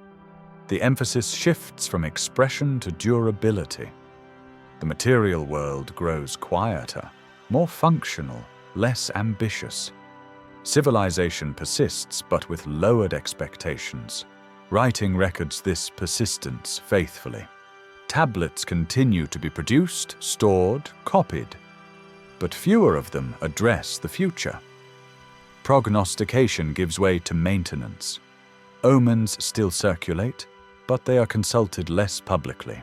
The emphasis shifts from expression to durability. The material world grows quieter, more functional, less ambitious. Civilization persists, but with lowered expectations. Writing records this persistence faithfully. Tablets continue to be produced, stored, copied, but fewer of them address the future. Prognostication gives way to maintenance. Omens still circulate, but they are consulted less publicly.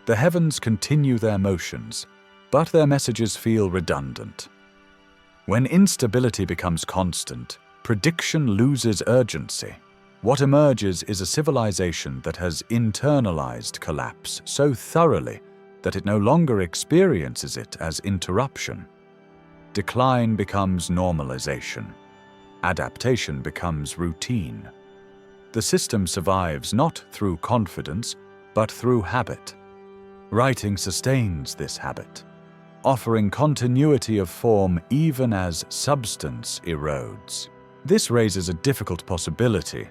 The heavens continue their motions, but their messages feel redundant. When instability becomes constant, prediction loses urgency. What emerges is a civilization that has internalized collapse so thoroughly that it no longer experiences it as interruption. Decline becomes normalization. Adaptation becomes routine. The system survives not through confidence, but through habit. Writing sustains this habit, offering continuity of form even as substance erodes. This raises a difficult possibility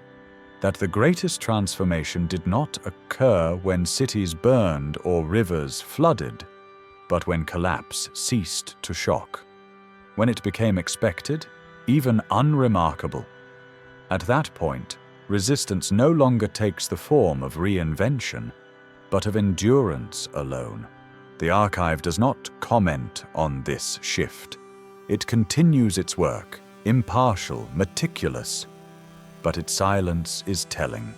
that the greatest transformation did not occur when cities burned or rivers flooded, but when collapse ceased to shock. When it became expected, even unremarkable. At that point, resistance no longer takes the form of reinvention, but of endurance alone. The archive does not comment on this shift. It continues its work, impartial, meticulous, but its silence is telling.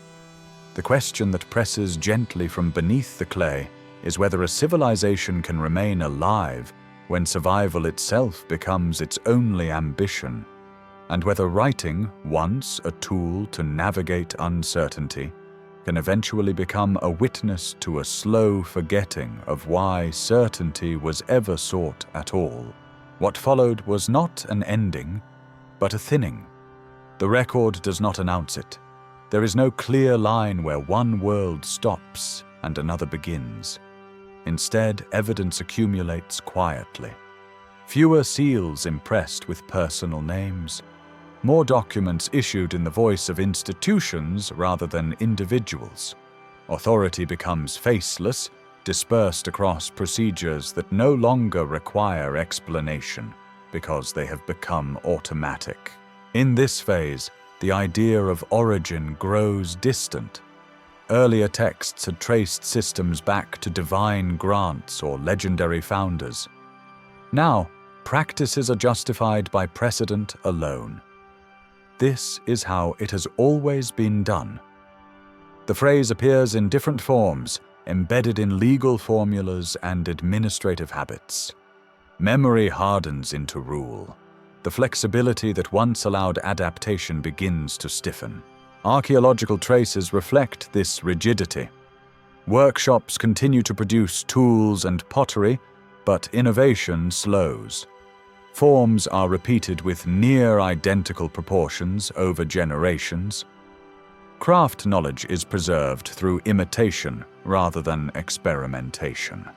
The question that presses gently from beneath the clay is whether a civilization can remain alive when survival itself becomes its only ambition, and whether writing, once a tool to navigate uncertainty, can eventually become a witness to a slow forgetting of why certainty was ever sought at all. What followed was not an ending, but a thinning. The record does not announce it. There is no clear line where one world stops and another begins. Instead, evidence accumulates quietly. Fewer seals impressed with personal names, more documents issued in the voice of institutions rather than individuals. Authority becomes faceless, dispersed across procedures that no longer require explanation because they have become automatic. In this phase, the idea of origin grows distant. Earlier texts had traced systems back to divine grants or legendary founders. Now, practices are justified by precedent alone. This is how it has always been done. The phrase appears in different forms, embedded in legal formulas and administrative habits. Memory hardens into rule. The flexibility that once allowed adaptation begins to stiffen. Archaeological traces reflect this rigidity. Workshops continue to produce tools and pottery, but innovation slows. Forms are repeated with near-identical proportions over generations. Craft knowledge is preserved through imitation rather than experimentation.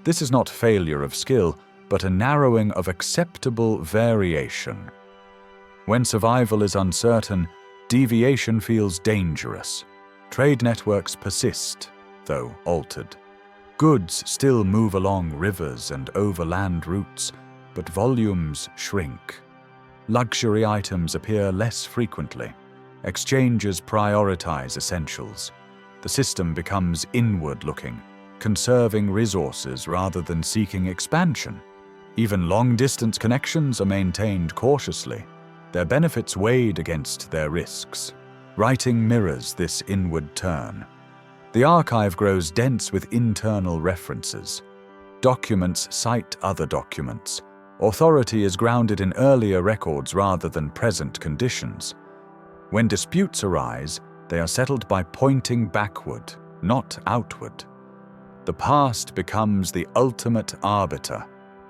This is not failure of skill, but a narrowing of acceptable variation. When survival is uncertain, deviation feels dangerous. Trade networks persist, though altered. Goods still move along rivers and overland routes, but volumes shrink. Luxury items appear less frequently. Exchanges prioritize essentials. The system becomes inward-looking, conserving resources rather than seeking expansion. Even long-distance connections are maintained cautiously, their benefits weighed against their risks. Writing mirrors this inward turn. The archive grows dense with internal references. Documents cite other documents. Authority is grounded in earlier records rather than present conditions. When disputes arise, they are settled by pointing backward, not outward. The past becomes the ultimate arbiter,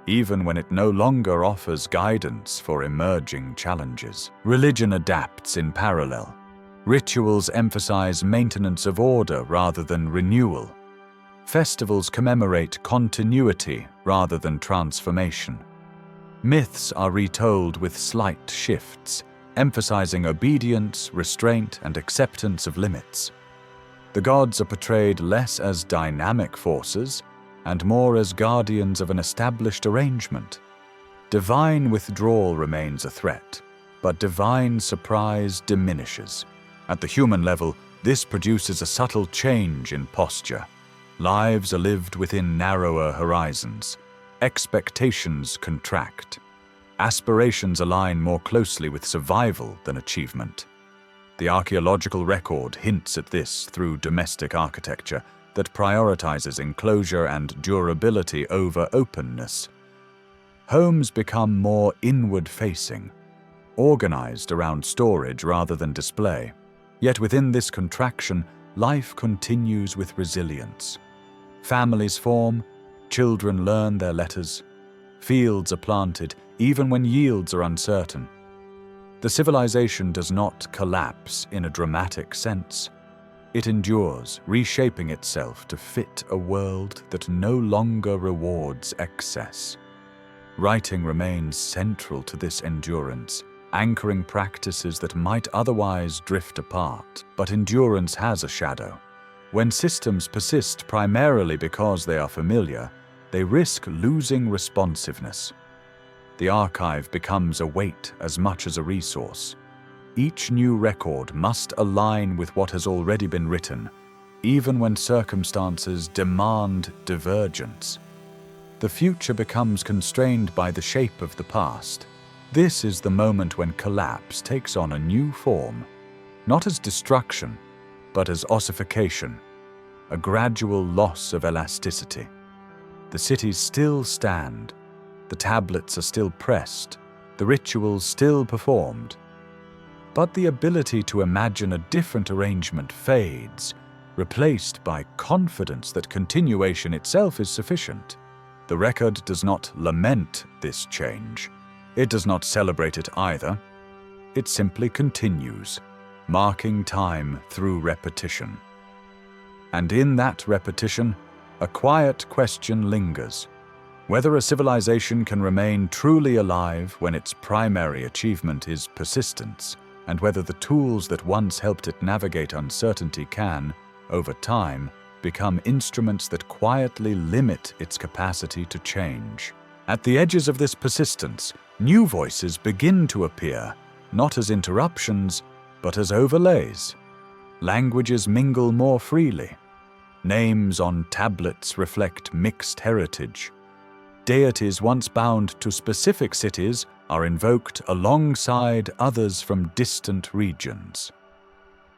even when it no longer offers guidance for emerging challenges. Religion adapts in parallel. Rituals emphasize maintenance of order rather than renewal. Festivals commemorate continuity rather than transformation. Myths are retold with slight shifts, emphasizing obedience, restraint, and acceptance of limits. The gods are portrayed less as dynamic forces and more as guardians of an established arrangement. Divine withdrawal remains a threat, but divine surprise diminishes. At the human level, this produces a subtle change in posture. Lives are lived within narrower horizons. Expectations contract. Aspirations align more closely with survival than achievement. The archaeological record hints at this through domestic architecture that prioritizes enclosure and durability over openness. Homes become more inward-facing, organized around storage rather than display. Yet within this contraction, life continues with resilience. Families form, children learn their letters. Fields are planted even when yields are uncertain. The civilization does not collapse in a dramatic sense. It endures, reshaping itself to fit a world that no longer rewards excess. Writing remains central to this endurance, anchoring practices that might otherwise drift apart. But endurance has a shadow. When systems persist primarily because they are familiar, they risk losing responsiveness. The archive becomes a weight as much as a resource. Each new record must align with what has already been written, even when circumstances demand divergence. The future becomes constrained by the shape of the past. This is the moment when collapse takes on a new form, not as destruction, but as ossification, a gradual loss of elasticity. The cities still stand, the tablets are still pressed, the rituals still performed, but the ability to imagine a different arrangement fades, replaced by confidence that continuation itself is sufficient. The record does not lament this change. It does not celebrate it either. It simply continues, marking time through repetition. And in that repetition, a quiet question lingers: whether a civilization can remain truly alive when its primary achievement is persistence, and whether the tools that once helped it navigate uncertainty can, over time, become instruments that quietly limit its capacity to change. At the edges of this persistence, new voices begin to appear, not as interruptions, but as overlays. Languages mingle more freely. Names on tablets reflect mixed heritage. Deities once bound to specific cities are invoked alongside others from distant regions.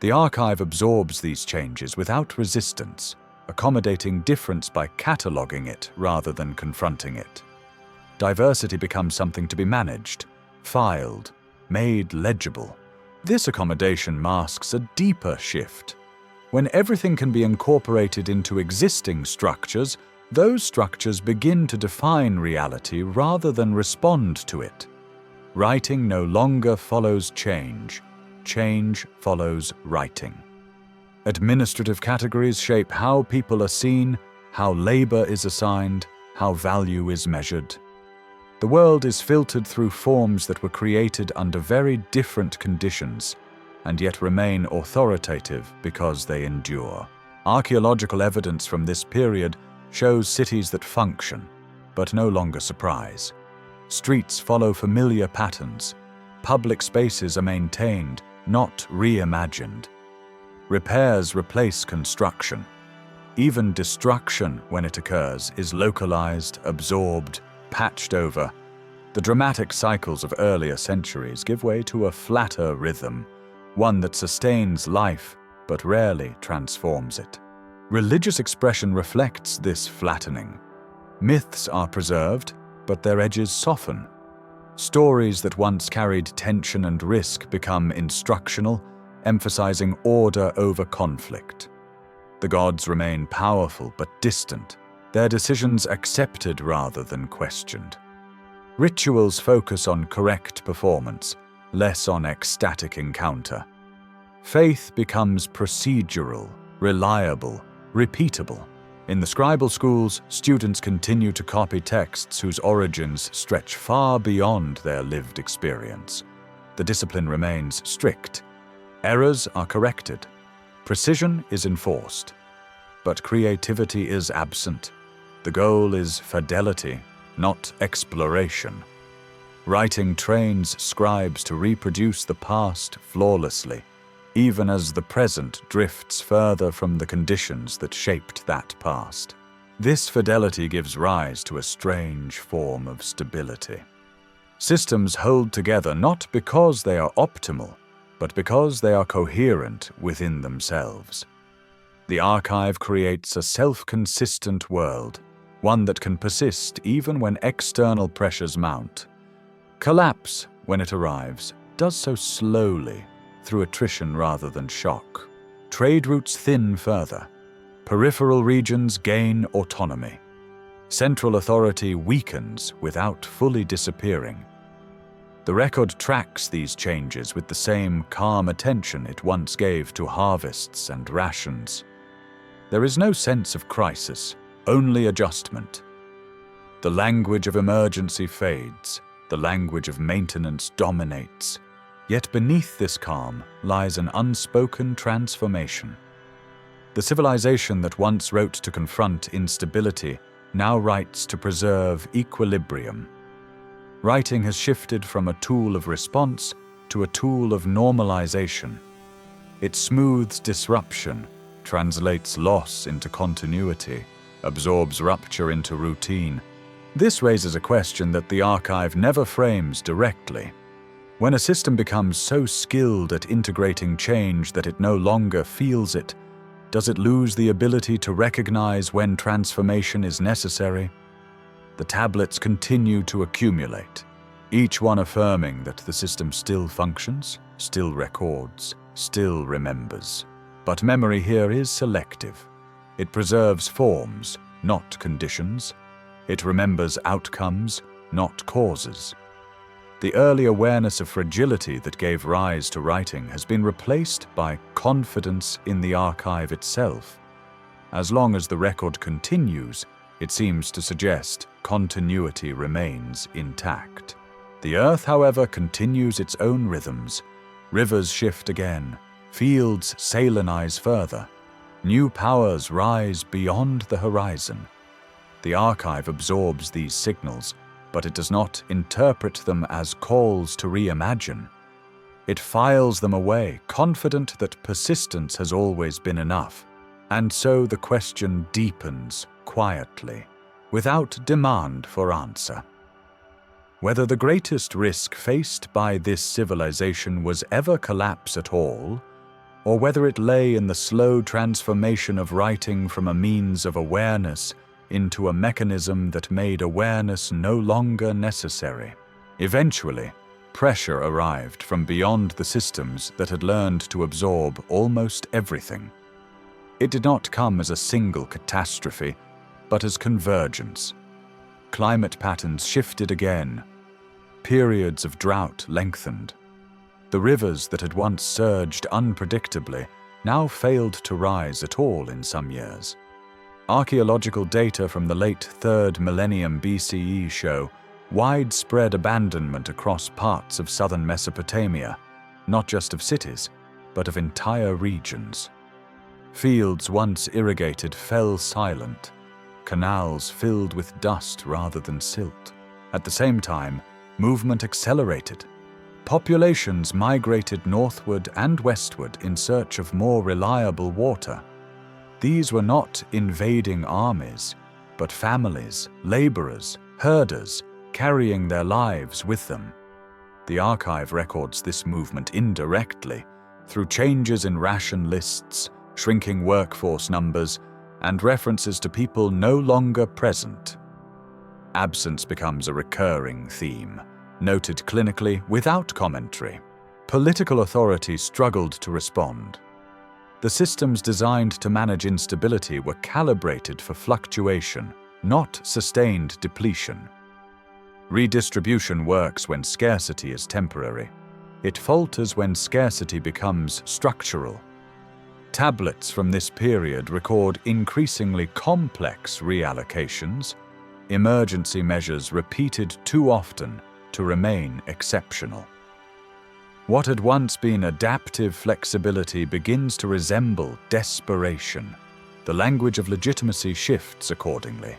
The archive absorbs these changes without resistance, accommodating difference by cataloging it rather than confronting it. Diversity becomes something to be managed, filed, made legible. This accommodation masks a deeper shift. When everything can be incorporated into existing structures, those structures begin to define reality rather than respond to it. Writing no longer follows change. Change follows writing. Administrative categories shape how people are seen, how labor is assigned, how value is measured. The world is filtered through forms that were created under very different conditions, and yet remain authoritative because they endure. Archaeological evidence from this period shows cities that function, but no longer surprise. Streets follow familiar patterns. Public spaces are maintained, not reimagined. Repairs replace construction. Even destruction, when it occurs, is localized, absorbed, patched over. The dramatic cycles of earlier centuries give way to a flatter rhythm, one that sustains life but rarely transforms it. Religious expression reflects this flattening. Myths are preserved, but their edges soften. Stories that once carried tension and risk become instructional, emphasizing order over conflict. The gods remain powerful but distant, their decisions accepted rather than questioned. Rituals focus on correct performance, less on ecstatic encounter. Faith becomes procedural, reliable, repeatable. In the scribal schools, students continue to copy texts whose origins stretch far beyond their lived experience. The discipline remains strict. Errors are corrected. Precision is enforced. But creativity is absent. The goal is fidelity, not exploration. Writing trains scribes to reproduce the past flawlessly, even as the present drifts further from the conditions that shaped that past. This fidelity gives rise to a strange form of stability. Systems hold together not because they are optimal, but because they are coherent within themselves. The archive creates a self-consistent world, one that can persist even when external pressures mount. Collapse, when it arrives, does so slowly, through attrition rather than shock. Trade routes thin further. Peripheral regions gain autonomy. Central authority weakens without fully disappearing. The record tracks these changes with the same calm attention it once gave to harvests and rations. There is no sense of crisis, only adjustment. The language of emergency fades, the language of maintenance dominates. Yet beneath this calm lies an unspoken transformation. The civilization that once wrote to confront instability now writes to preserve equilibrium. Writing has shifted from a tool of response to a tool of normalization. It smooths disruption, translates loss into continuity, absorbs rupture into routine. This raises a question that the archive never frames directly. When a system becomes so skilled at integrating change that it no longer feels it, does it lose the ability to recognize when transformation is necessary? The tablets continue to accumulate, each one affirming that the system still functions, still records, still remembers. But memory here is selective. It preserves forms, not conditions. It remembers outcomes, not causes. The early awareness of fragility that gave rise to writing has been replaced by confidence in the archive itself. As long as the record continues, it seems to suggest continuity remains intact. The earth, however, continues its own rhythms. Rivers shift again, fields salinize further. New powers rise beyond the horizon. The archive absorbs these signals, but it does not interpret them as calls to reimagine. It files them away, confident that persistence has always been enough. And so the question deepens quietly, without demand for answer. Whether the greatest risk faced by this civilization was ever collapse at all, or whether it lay in the slow transformation of writing from a means of awareness into a mechanism that made awareness no longer necessary. Eventually, pressure arrived from beyond the systems that had learned to absorb almost everything. It did not come as a single catastrophe, but as convergence. Climate patterns shifted again. Periods of drought lengthened. The rivers that had once surged unpredictably now failed to rise at all in some years. Archaeological data from the late 3rd millennium BCE show widespread abandonment across parts of southern Mesopotamia, not just of cities, but of entire regions. Fields once irrigated fell silent, canals filled with dust rather than silt. At the same time, movement accelerated. Populations migrated northward and westward in search of more reliable water. These were not invading armies, but families, laborers, herders, carrying their lives with them. The archive records this movement indirectly, through changes in ration lists, shrinking workforce numbers, and references to people no longer present. Absence becomes a recurring theme, noted clinically without commentary. Political authorities struggled to respond. The systems designed to manage instability were calibrated for fluctuation, not sustained depletion. Redistribution works when scarcity is temporary. It falters when scarcity becomes structural. Tablets from this period record increasingly complex reallocations, emergency measures repeated too often to remain exceptional. What had once been adaptive flexibility begins to resemble desperation. The language of legitimacy shifts accordingly.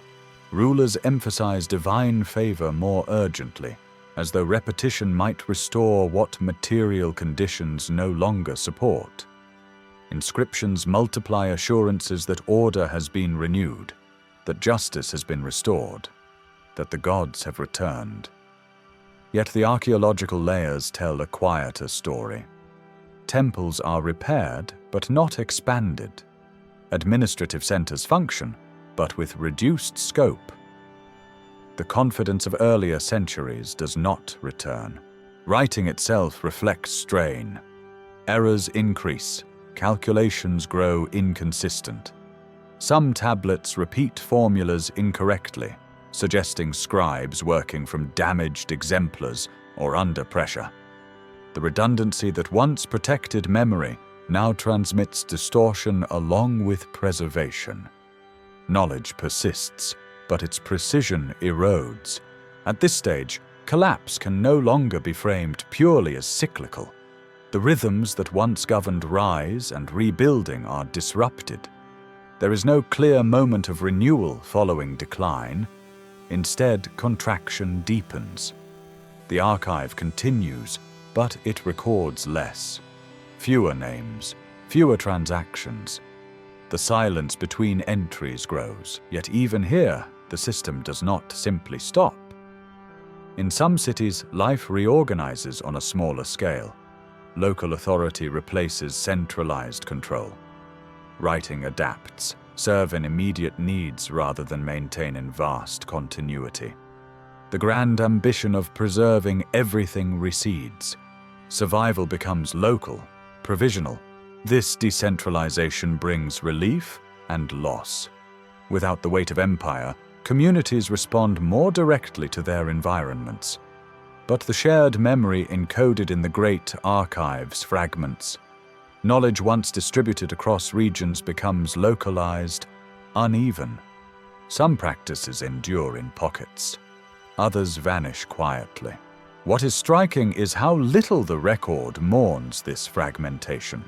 Rulers emphasize divine favor more urgently, as though repetition might restore what material conditions no longer support. Inscriptions multiply assurances that order has been renewed, that justice has been restored, that the gods have returned. Yet the archaeological layers tell a quieter story. Temples are repaired, but not expanded. Administrative centers function, but with reduced scope. The confidence of earlier centuries does not return. Writing itself reflects strain. Errors increase, calculations grow inconsistent. Some tablets repeat formulas incorrectly, suggesting scribes working from damaged exemplars or under pressure. The redundancy that once protected memory now transmits distortion along with preservation. Knowledge persists, but its precision erodes. At this stage, collapse can no longer be framed purely as cyclical. The rhythms that once governed rise and rebuilding are disrupted. There is no clear moment of renewal following decline. Instead, contraction deepens. The archive continues, but it records less. Fewer names, fewer transactions. The silence between entries grows, yet even here, the system does not simply stop. In some cities, life reorganizes on a smaller scale. Local authority replaces centralized control. Writing adapts, serving immediate needs rather than maintaining vast continuity. The grand ambition of preserving everything recedes. Survival becomes local, provisional. This decentralization brings relief and loss. Without the weight of empire, communities respond more directly to their environments. But the shared memory encoded in the great archives fragments. Knowledge once distributed across regions becomes localized, uneven. Some practices endure in pockets. Others vanish quietly. What is striking is how little the record mourns this fragmentation.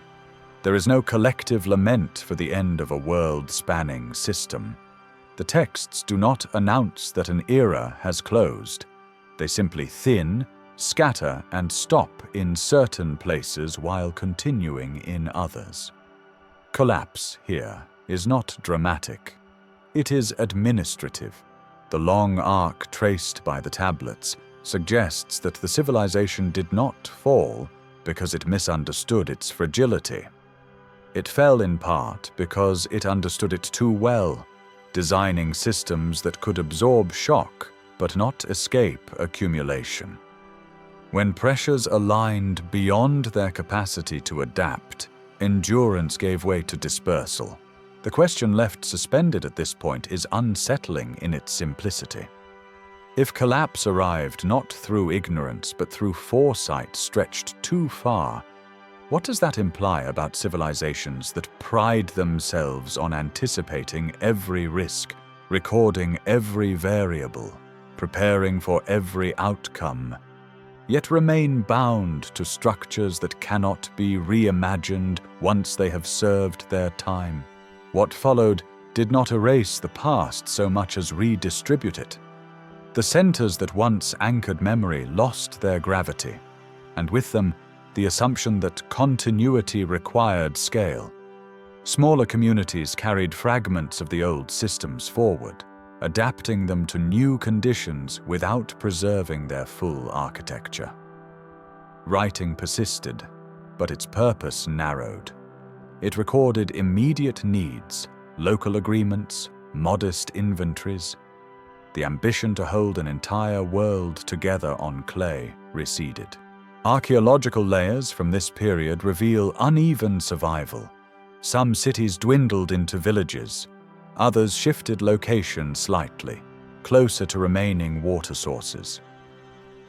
There is no collective lament for the end of a world-spanning system. The texts do not announce that an era has closed. They simply thin, scatter, and stop in certain places while continuing in others. Collapse here is not dramatic. It is administrative. The long arc traced by the tablets suggests that the civilization did not fall because it misunderstood its fragility. It fell in part because it understood it too well, designing systems that could absorb shock but not escape accumulation. When pressures aligned beyond their capacity to adapt, endurance gave way to dispersal. The question left suspended at this point is unsettling in its simplicity. If collapse arrived not through ignorance but through foresight stretched too far, what does that imply about civilizations that pride themselves on anticipating every risk, recording every variable, preparing for every outcome, yet remain bound to structures that cannot be reimagined once they have served their time? What followed did not erase the past so much as redistribute it. The centers that once anchored memory lost their gravity, and with them, the assumption that continuity required scale. Smaller communities carried fragments of the old systems forward, adapting them to new conditions without preserving their full architecture. Writing persisted, but its purpose narrowed. It recorded immediate needs, local agreements, modest inventories. The ambition to hold an entire world together on clay receded. Archaeological layers from this period reveal uneven survival. Some cities dwindled into villages. Others shifted location slightly, closer to remaining water sources.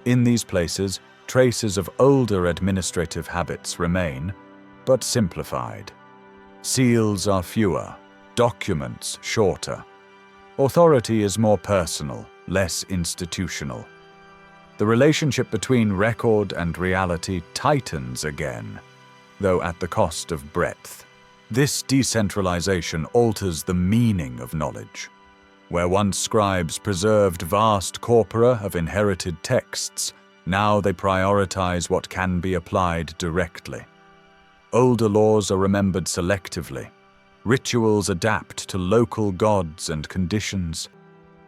In these places, traces of older administrative habits remain, but simplified. Seals are fewer, documents shorter. Authority is more personal, less institutional. The relationship between record and reality tightens again, though at the cost of breadth. This decentralization alters the meaning of knowledge. Where once scribes preserved vast corpora of inherited texts, now they prioritize what can be applied directly. Older laws are remembered selectively. Rituals adapt to local gods and conditions.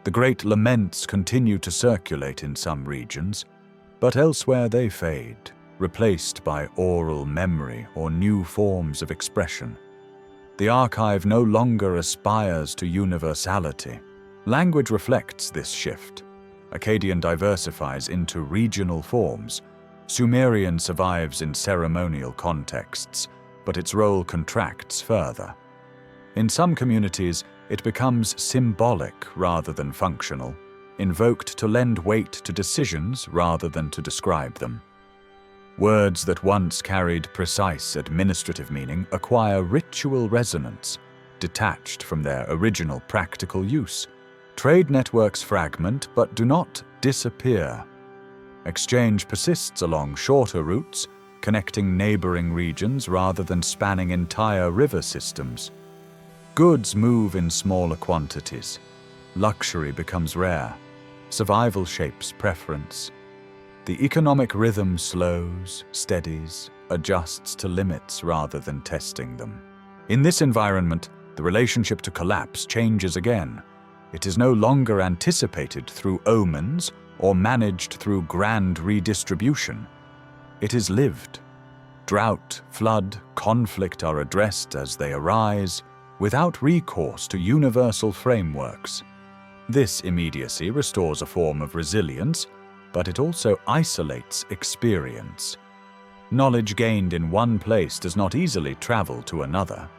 The great laments continue to circulate in some regions, but elsewhere they fade, replaced by oral memory or new forms of expression. The archive no longer aspires to universality. Language reflects this shift. Akkadian diversifies into regional forms. Sumerian survives in ceremonial contexts, but its role contracts further. In some communities, it becomes symbolic rather than functional, invoked to lend weight to decisions rather than to describe them. Words that once carried precise administrative meaning acquire ritual resonance, detached from their original practical use. Trade networks fragment but do not disappear. Exchange persists along shorter routes, connecting neighboring regions rather than spanning entire river systems. Goods move in smaller quantities. Luxury becomes rare. Survival shapes preference. The economic rhythm slows, steadies, adjusts to limits rather than testing them. In this environment, the relationship to collapse changes again. It is no longer anticipated through omens or managed through grand redistribution. It is lived. Drought, flood, conflict are addressed as they arise, without recourse to universal frameworks. This immediacy restores a form of resilience, but it also isolates experience. Knowledge gained in one place does not easily travel to another.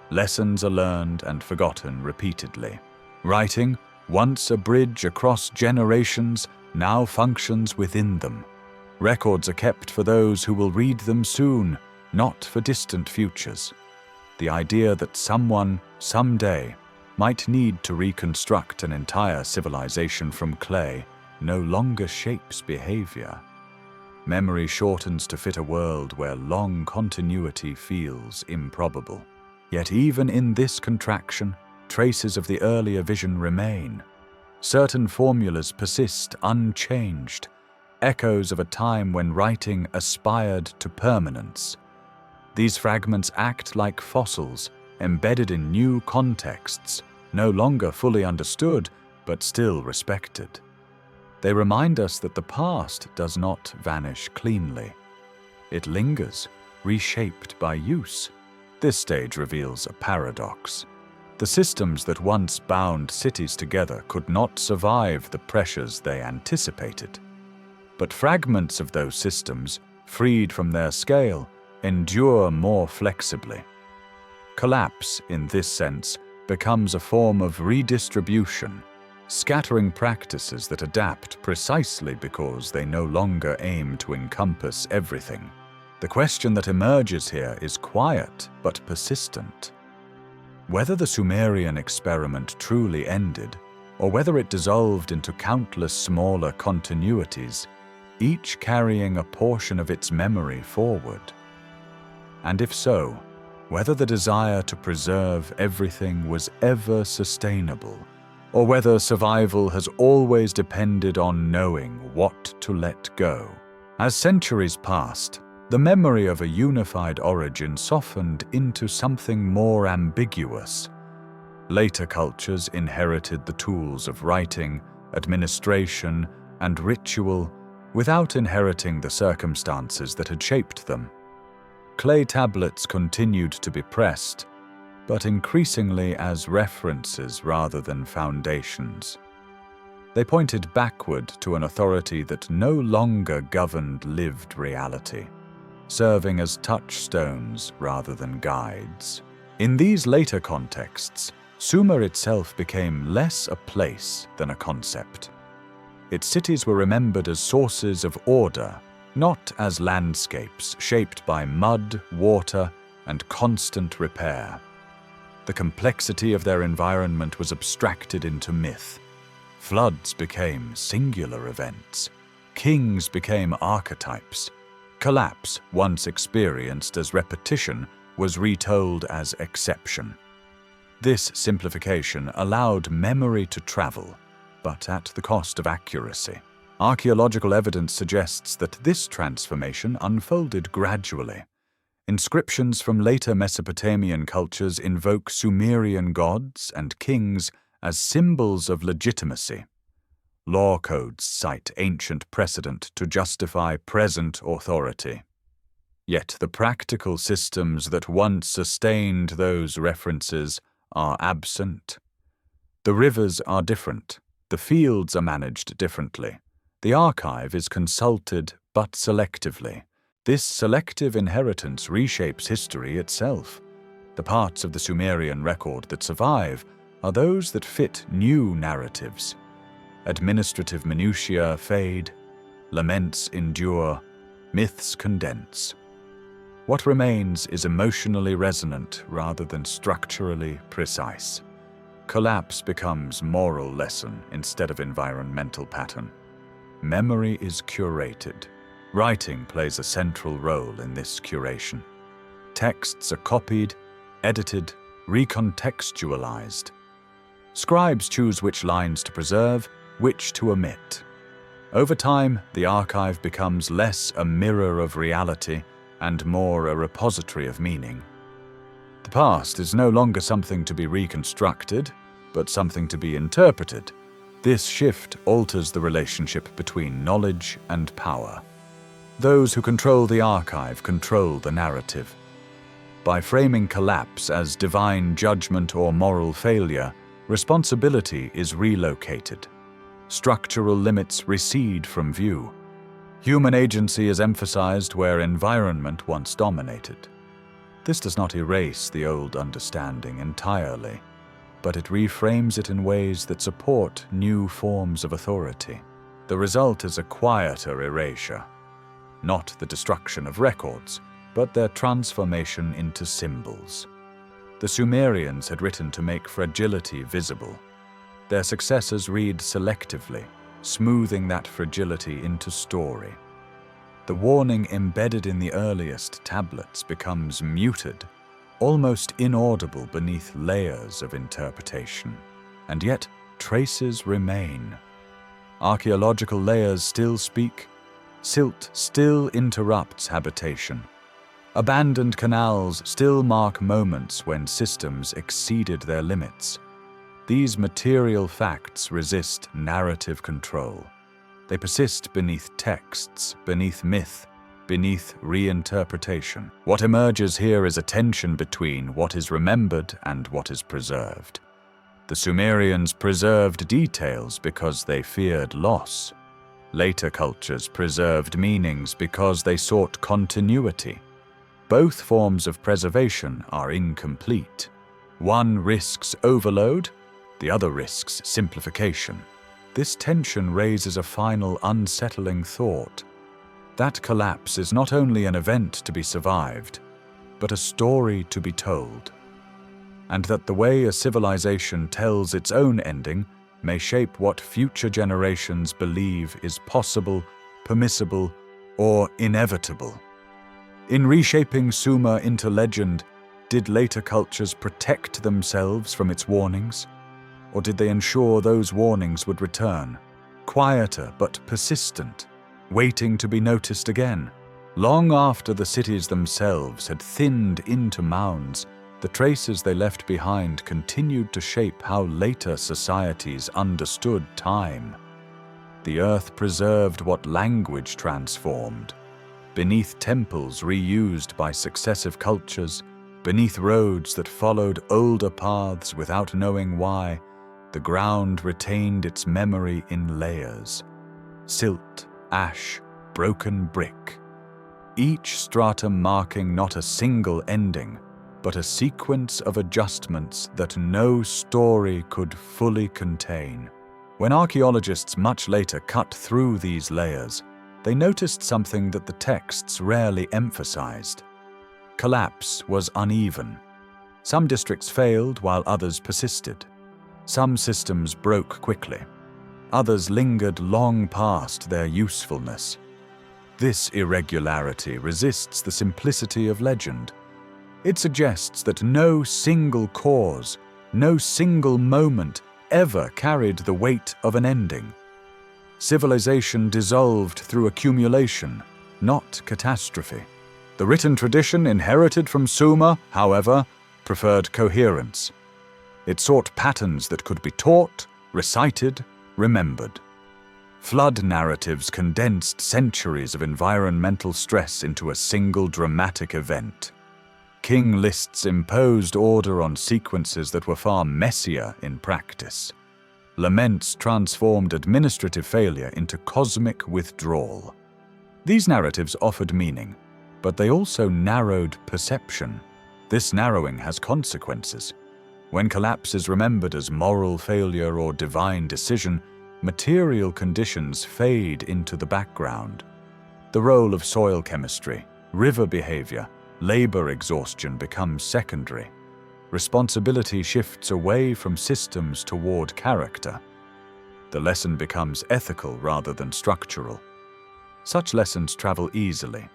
Lessons are learned and forgotten repeatedly. Writing, once a bridge across generations, now functions within them. Records are kept for those who will read them soon, not for distant futures. The idea that someone, someday, might need to reconstruct an entire civilization from clay no longer shapes behavior. Memory shortens to fit a world where long continuity feels improbable. Yet even in this contraction, traces of the earlier vision remain. Certain formulas persist unchanged, echoes of a time when writing aspired to permanence. These fragments act like fossils, embedded in new contexts, no longer fully understood, but still respected. They remind us that the past does not vanish cleanly. It lingers, reshaped by use. This stage reveals a paradox. The systems that once bound cities together could not survive the pressures they anticipated. But fragments of those systems, freed from their scale, endure more flexibly. Collapse, in this sense, becomes a form of redistribution, scattering practices that adapt precisely because they no longer aim to encompass everything. The question that emerges here is quiet but persistent. Whether the Sumerian experiment truly ended, or whether it dissolved into countless smaller continuities, each carrying a portion of its memory forward. And if so, whether the desire to preserve everything was ever sustainable, or whether survival has always depended on knowing what to let go. As centuries passed, the memory of a unified origin softened into something more ambiguous. Later cultures inherited the tools of writing, administration, and ritual without inheriting the circumstances that had shaped them. Clay tablets continued to be pressed, but increasingly as references rather than foundations. They pointed backward to an authority that no longer governed lived reality, serving as touchstones rather than guides. In these later contexts, Sumer itself became less a place than a concept. Its cities were remembered as sources of order, not as landscapes shaped by mud, water, and constant repair. The complexity of their environment was abstracted into myth. Floods became singular events. Kings became archetypes. Collapse, once experienced as repetition, was retold as exception. This simplification allowed memory to travel, but at the cost of accuracy. Archaeological evidence suggests that this transformation unfolded gradually. Inscriptions from later Mesopotamian cultures invoke Sumerian gods and kings as symbols of legitimacy. Law codes cite ancient precedent to justify present authority. Yet the practical systems that once sustained those references are absent. The rivers are different. The fields are managed differently. The archive is consulted but selectively. This selective inheritance reshapes history itself. The parts of the Sumerian record that survive are those that fit new narratives. Administrative minutiae fade, laments endure, myths condense. What remains is emotionally resonant rather than structurally precise. Collapse becomes moral lesson instead of environmental pattern. Memory is curated. Writing plays a central role in this curation. Texts are copied, edited, recontextualized. Scribes choose which lines to preserve, which to omit. Over time, the archive becomes less a mirror of reality and more a repository of meaning. The past is no longer something to be reconstructed. but something to be interpreted. This shift alters the relationship between knowledge and power. Those who control the archive control the narrative. By framing collapse as divine judgment or moral failure, responsibility is relocated. Structural limits recede from view. Human agency is emphasized where environment once dominated. This does not erase the old understanding entirely, but it reframes it in ways that support new forms of authority. The result is a quieter erasure, not the destruction of records, but their transformation into symbols. The Sumerians had written to make fragility visible. Their successors read selectively, smoothing that fragility into story. The warning embedded in the earliest tablets becomes muted, almost inaudible beneath layers of interpretation. And yet, traces remain. Archaeological layers still speak. Silt still interrupts habitation. Abandoned canals still mark moments when systems exceeded their limits. These material facts resist narrative control. They persist beneath texts, beneath myth, beneath reinterpretation. What emerges here is a tension between what is remembered and what is preserved. The Sumerians preserved details because they feared loss. Later cultures preserved meanings because they sought continuity. Both forms of preservation are incomplete. One risks overload, the other risks simplification. This tension raises a final unsettling thought. That collapse is not only an event to be survived, but a story to be told. And that the way a civilization tells its own ending may shape what future generations believe is possible, permissible, or inevitable. In reshaping Sumer into legend, did later cultures protect themselves from its warnings? Or did they ensure those warnings would return, quieter but persistent, waiting to be noticed again? Long after the cities themselves had thinned into mounds, the traces they left behind continued to shape how later societies understood time. The earth preserved what language transformed. Beneath temples reused by successive cultures, beneath roads that followed older paths without knowing why, the ground retained its memory in layers. Silt, ash, broken brick. Each stratum marking not a single ending, but a sequence of adjustments that no story could fully contain. When archaeologists much later cut through these layers, they noticed something that the texts rarely emphasized. Collapse was uneven. Some districts failed while others persisted. Some systems broke quickly. Others lingered long past their usefulness. This irregularity resists the simplicity of legend. It suggests that no single cause, no single moment ever carried the weight of an ending. Civilization dissolved through accumulation, not catastrophe. The written tradition inherited from Sumer, however, preferred coherence. It sought patterns that could be taught, recited, remembered. Flood narratives condensed centuries of environmental stress into a single dramatic event. King lists imposed order on sequences that were far messier in practice. Laments transformed administrative failure into cosmic withdrawal. These narratives offered meaning, but they also narrowed perception. This narrowing has consequences. When collapse is remembered as moral failure or divine decision, material conditions fade into the background. The role of soil chemistry, river behavior, labor exhaustion becomes secondary. Responsibility shifts away from systems toward character. The lesson becomes ethical rather than structural. Such lessons travel easily.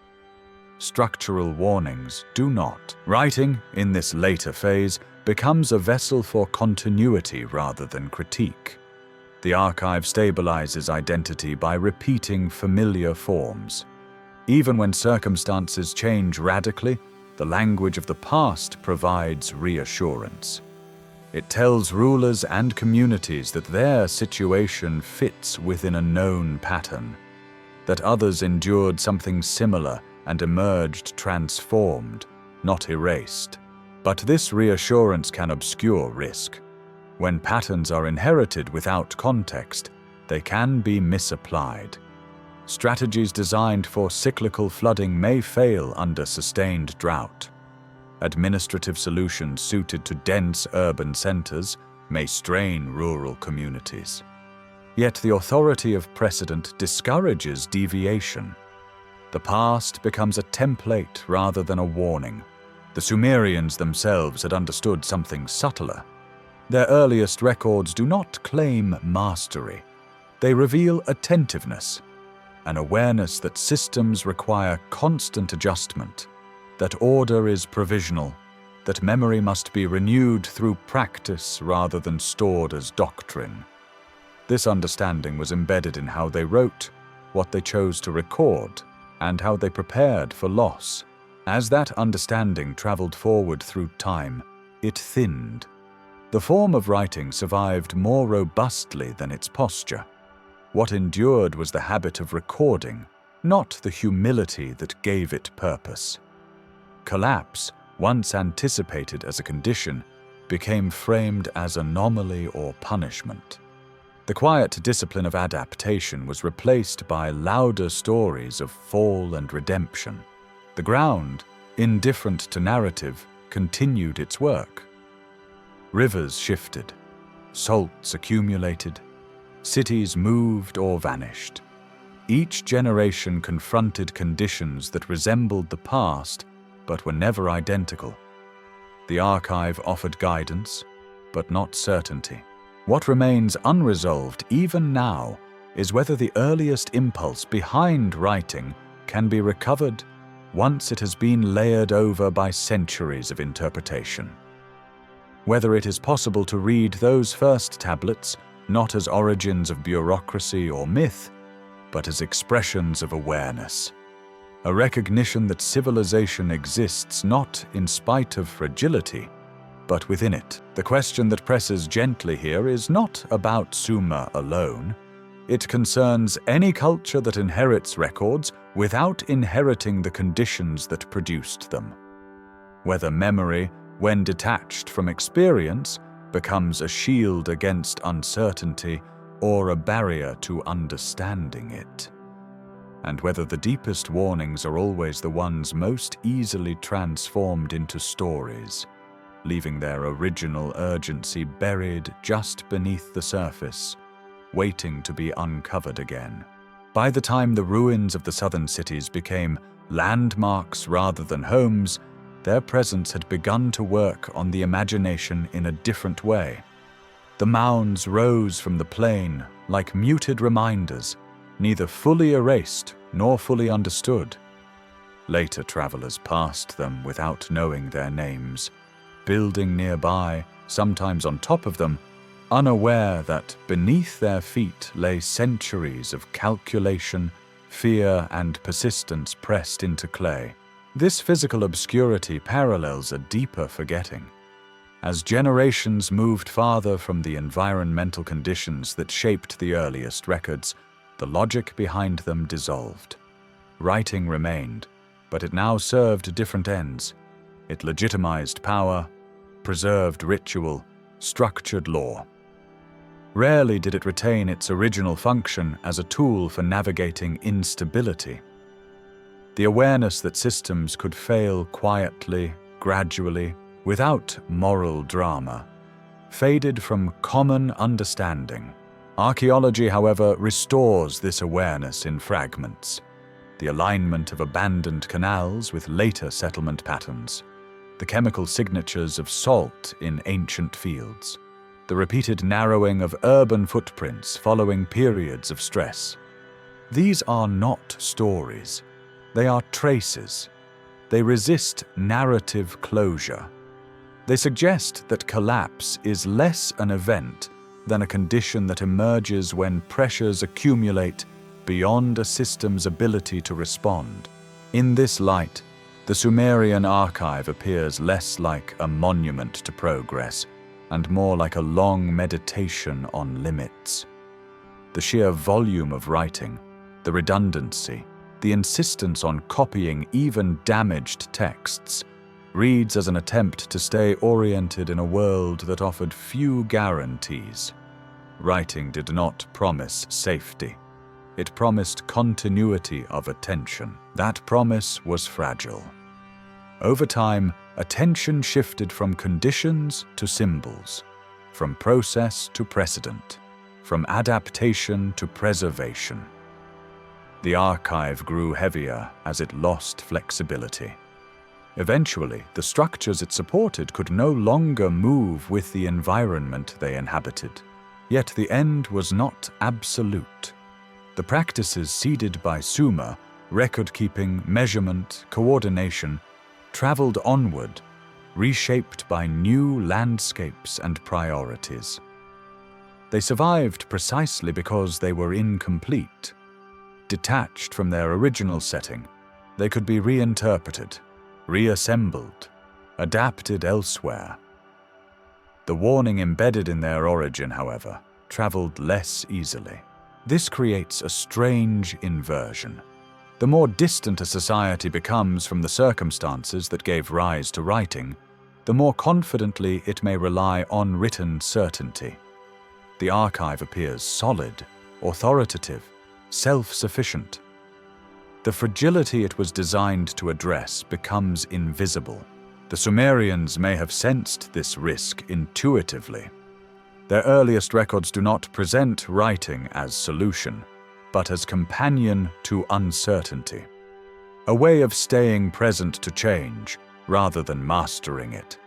Structural warnings do not. Writing, in this later phase, becomes a vessel for continuity rather than critique. The archive stabilizes identity by repeating familiar forms. Even when circumstances change radically, the language of the past provides reassurance. It tells rulers and communities that their situation fits within a known pattern, that others endured something similar and emerged transformed, not erased. But this reassurance can obscure risk. When patterns are inherited without context, they can be misapplied. Strategies designed for cyclical flooding may fail under sustained drought. Administrative solutions suited to dense urban centers may strain rural communities. Yet the authority of precedent discourages deviation. The past becomes a template rather than a warning. The Sumerians themselves had understood something subtler. Their earliest records do not claim mastery. They reveal attentiveness, an awareness that systems require constant adjustment, that order is provisional, that memory must be renewed through practice rather than stored as doctrine. This understanding was embedded in how they wrote, what they chose to record, and how they prepared for loss. As that understanding traveled forward through time, it thinned. The form of writing survived more robustly than its posture. What endured was the habit of recording, not the humility that gave it purpose. Collapse, once anticipated as a condition, became framed as anomaly or punishment. The quiet discipline of adaptation was replaced by louder stories of fall and redemption. The ground, indifferent to narrative, continued its work. Rivers shifted, salts accumulated, cities moved or vanished. Each generation confronted conditions that resembled the past but were never identical. The archive offered guidance, but not certainty. What remains unresolved even now is whether the earliest impulse behind writing can be recovered once it has been layered over by centuries of interpretation. Whether it is possible to read those first tablets not as origins of bureaucracy or myth, but as expressions of awareness. A recognition that civilization exists not in spite of fragility, but within it. The question that presses gently here is not about Sumer alone. It concerns any culture that inherits records without inheriting the conditions that produced them. Whether memory, when detached from experience, becomes a shield against uncertainty or a barrier to understanding it. And whether the deepest warnings are always the ones most easily transformed into stories, leaving their original urgency buried just beneath the surface, waiting to be uncovered again. By the time the ruins of the southern cities became landmarks rather than homes, their presence had begun to work on the imagination in a different way. The mounds rose from the plain like muted reminders, neither fully erased nor fully understood. Later travelers passed them without knowing their names, building nearby, sometimes on top of them, unaware that beneath their feet lay centuries of calculation, fear, and persistence pressed into clay. This physical obscurity parallels a deeper forgetting. As generations moved farther from the environmental conditions that shaped the earliest records, the logic behind them dissolved. Writing remained, but it now served different ends. It legitimized power, preserved ritual, structured law. Rarely did it retain its original function as a tool for navigating instability. The awareness that systems could fail quietly, gradually, without moral drama, faded from common understanding. Archaeology, however, restores this awareness in fragments. The alignment of abandoned canals with later settlement patterns, the chemical signatures of salt in ancient fields, the repeated narrowing of urban footprints following periods of stress. These are not stories. They are traces. They resist narrative closure. They suggest that collapse is less an event than a condition that emerges when pressures accumulate beyond a system's ability to respond. In this light, the Sumerian archive appears less like a monument to progress and more like a long meditation on limits. The sheer volume of writing, the redundancy, the insistence on copying even damaged texts, reads as an attempt to stay oriented in a world that offered few guarantees. Writing did not promise safety. It promised continuity of attention. That promise was fragile. Over time, attention shifted from conditions to symbols, from process to precedent, from adaptation to preservation. The archive grew heavier as it lost flexibility. Eventually, the structures it supported could no longer move with the environment they inhabited. Yet the end was not absolute. The practices seeded by Sumer, record-keeping, measurement, coordination, traveled onward, reshaped by new landscapes and priorities. They survived precisely because they were incomplete. Detached from their original setting, they could be reinterpreted, reassembled, adapted elsewhere. The warning embedded in their origin, however, traveled less easily. This creates a strange inversion. The more distant a society becomes from the circumstances that gave rise to writing, the more confidently it may rely on written certainty. The archive appears solid, authoritative, self-sufficient. The fragility it was designed to address becomes invisible. The Sumerians may have sensed this risk intuitively. Their earliest records do not present writing as solution, but as companion to uncertainty, a way of staying present to change rather than mastering it.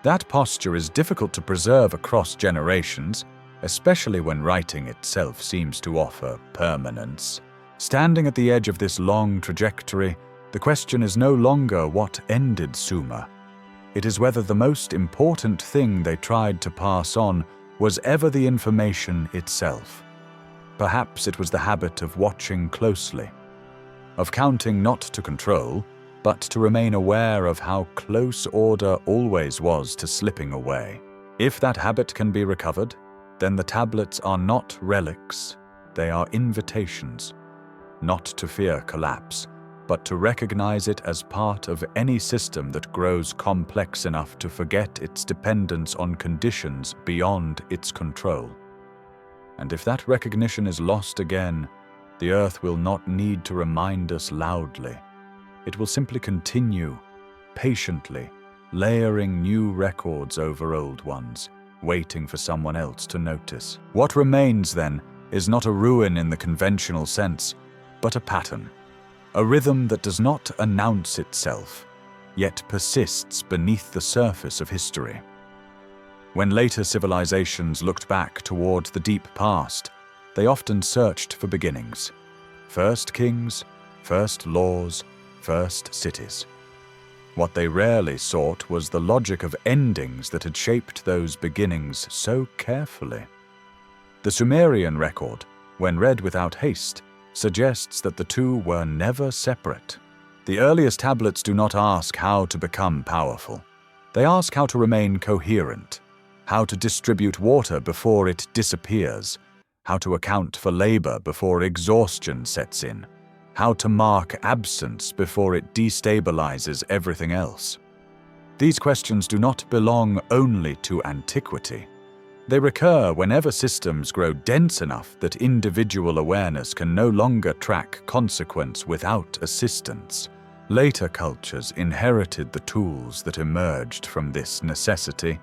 That posture is difficult to preserve across generations, especially when writing itself seems to offer permanence. Standing at the edge of this long trajectory, the question is no longer what ended Sumer. It is whether the most important thing they tried to pass on was ever the information itself. Perhaps it was the habit of watching closely, of counting not to control, but to remain aware of how close order always was to slipping away. If that habit can be recovered, then the tablets are not relics, they are invitations, not to fear collapse, but to recognize it as part of any system that grows complex enough to forget its dependence on conditions beyond its control. And if that recognition is lost again, the earth will not need to remind us loudly. It will simply continue, patiently, layering new records over old ones, waiting for someone else to notice. What remains, then, is not a ruin in the conventional sense, but a pattern, a rhythm that does not announce itself, yet persists beneath the surface of history. When later civilizations looked back toward the deep past, they often searched for beginnings. First kings, first laws, first cities. What they rarely sought was the logic of endings that had shaped those beginnings so carefully. The Sumerian record, when read without haste, suggests that the two were never separate. The earliest tablets do not ask how to become powerful. They ask how to remain coherent, how to distribute water before it disappears, how to account for labor before exhaustion sets in, how to mark absence before it destabilizes everything else. These questions do not belong only to antiquity. They recur whenever systems grow dense enough that individual awareness can no longer track consequence without assistance. Later cultures inherited the tools that emerged from this necessity,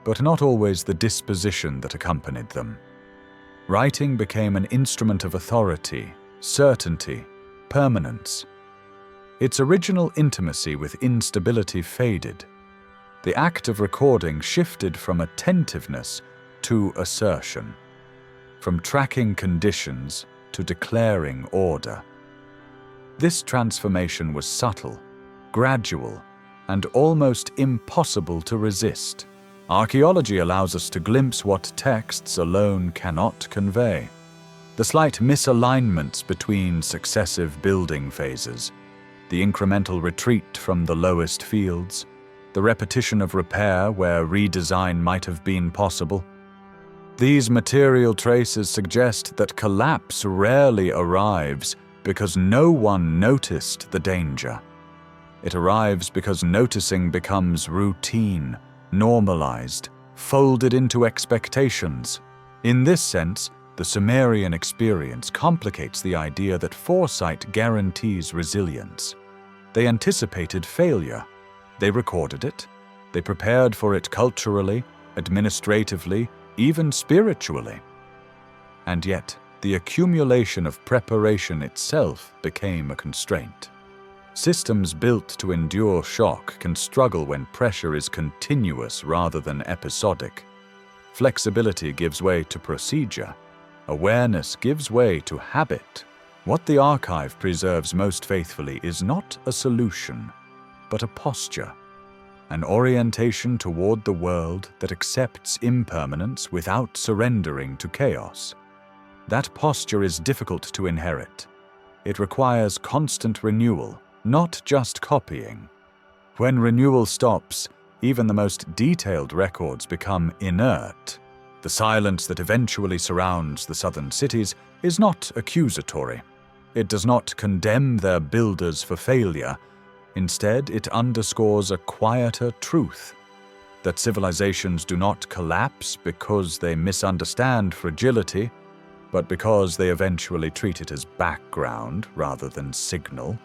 but not always the disposition that accompanied them. Writing became an instrument of authority, certainty, permanence. Its original intimacy with instability faded. The act of recording shifted from attentiveness to assertion, from tracking conditions to declaring order. This transformation was subtle, gradual, and almost impossible to resist. Archaeology allows us to glimpse what texts alone cannot convey. The slight misalignments between successive building phases, the incremental retreat from the lowest fields, the repetition of repair where redesign might have been possible. These material traces suggest that collapse rarely arrives because no one noticed the danger. It arrives because noticing becomes routine, normalized, folded into expectations. In this sense, the Sumerian experience complicates the idea that foresight guarantees resilience. They anticipated failure. They recorded it. They prepared for it culturally, administratively, even spiritually. And yet, the accumulation of preparation itself became a constraint. Systems built to endure shock can struggle when pressure is continuous rather than episodic. Flexibility gives way to procedure. Awareness gives way to habit. What the archive preserves most faithfully is not a solution, but a posture, an orientation toward the world that accepts impermanence without surrendering to chaos. That posture is difficult to inherit. It requires constant renewal, not just copying. When renewal stops, even the most detailed records become inert. The silence that eventually surrounds the southern cities is not accusatory. It does not condemn their builders for failure. Instead, it underscores a quieter truth, that civilizations do not collapse because they misunderstand fragility, but because they eventually treat it as background rather than signal.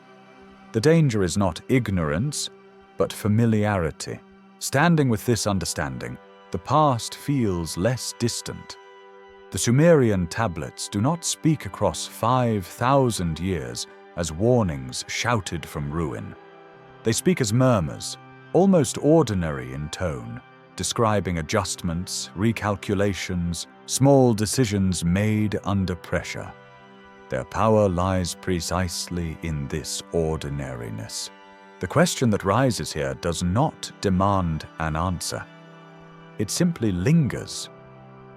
The danger is not ignorance, but familiarity. Standing with this understanding, the past feels less distant. The Sumerian tablets do not speak across 5,000 years as warnings shouted from ruin. They speak as murmurs, almost ordinary in tone, describing adjustments, recalculations, small decisions made under pressure. Their power lies precisely in this ordinariness. The question that rises here does not demand an answer. It simply lingers.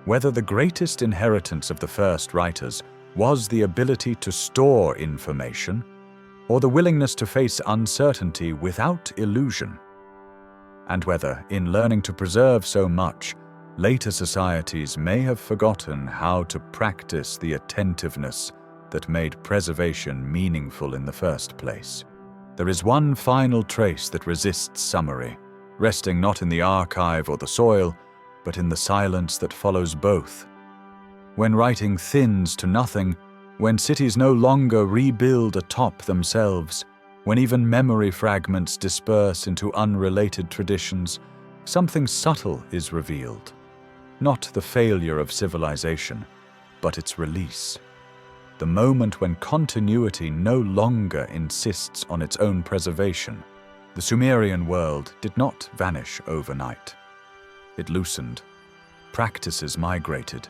Whether the greatest inheritance of the first writers was the ability to store information, or the willingness to face uncertainty without illusion, and whether, in learning to preserve so much, later societies may have forgotten how to practice the attentiveness that made preservation meaningful in the first place. There is one final trace that resists summary, resting not in the archive or the soil, but in the silence that follows both. When writing thins to nothing, when cities no longer rebuild atop themselves, when even memory fragments disperse into unrelated traditions, something subtle is revealed. Not the failure of civilization, but its release. The moment when continuity no longer insists on its own preservation. The Sumerian world did not vanish overnight. It loosened. Practices migrated.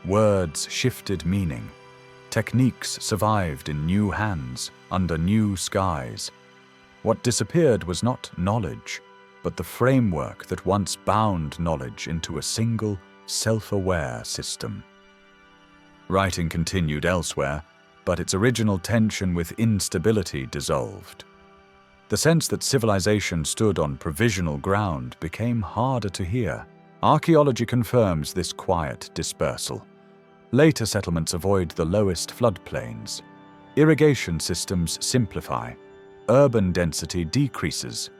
Words shifted meaning. Techniques survived in new hands, under new skies. What disappeared was not knowledge, but the framework that once bound knowledge into a single, self-aware system. Writing continued elsewhere, but its original tension with instability dissolved. The sense that civilization stood on provisional ground became harder to hear. Archaeology confirms this quiet dispersal. Later settlements avoid the lowest floodplains. Irrigation systems simplify. Urban density decreases.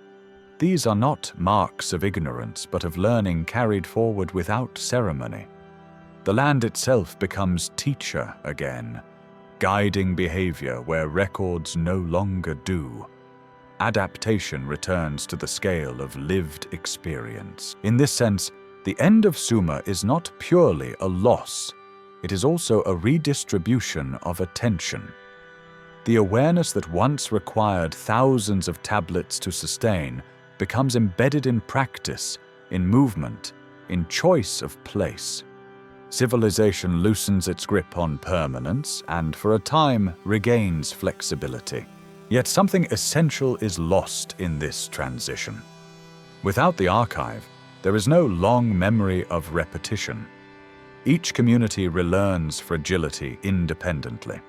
These are not marks of ignorance, but of learning carried forward without ceremony. The land itself becomes teacher again, guiding behavior where records no longer do. Adaptation returns to the scale of lived experience. In this sense, the end of Sumer is not purely a loss. It is also a redistribution of attention. The awareness that once required thousands of tablets to sustain becomes embedded in practice, in movement, in choice of place. Civilization loosens its grip on permanence and, for a time, regains flexibility. Yet something essential is lost in this transition. Without the archive, there is no long memory of repetition. Each community relearns fragility independently.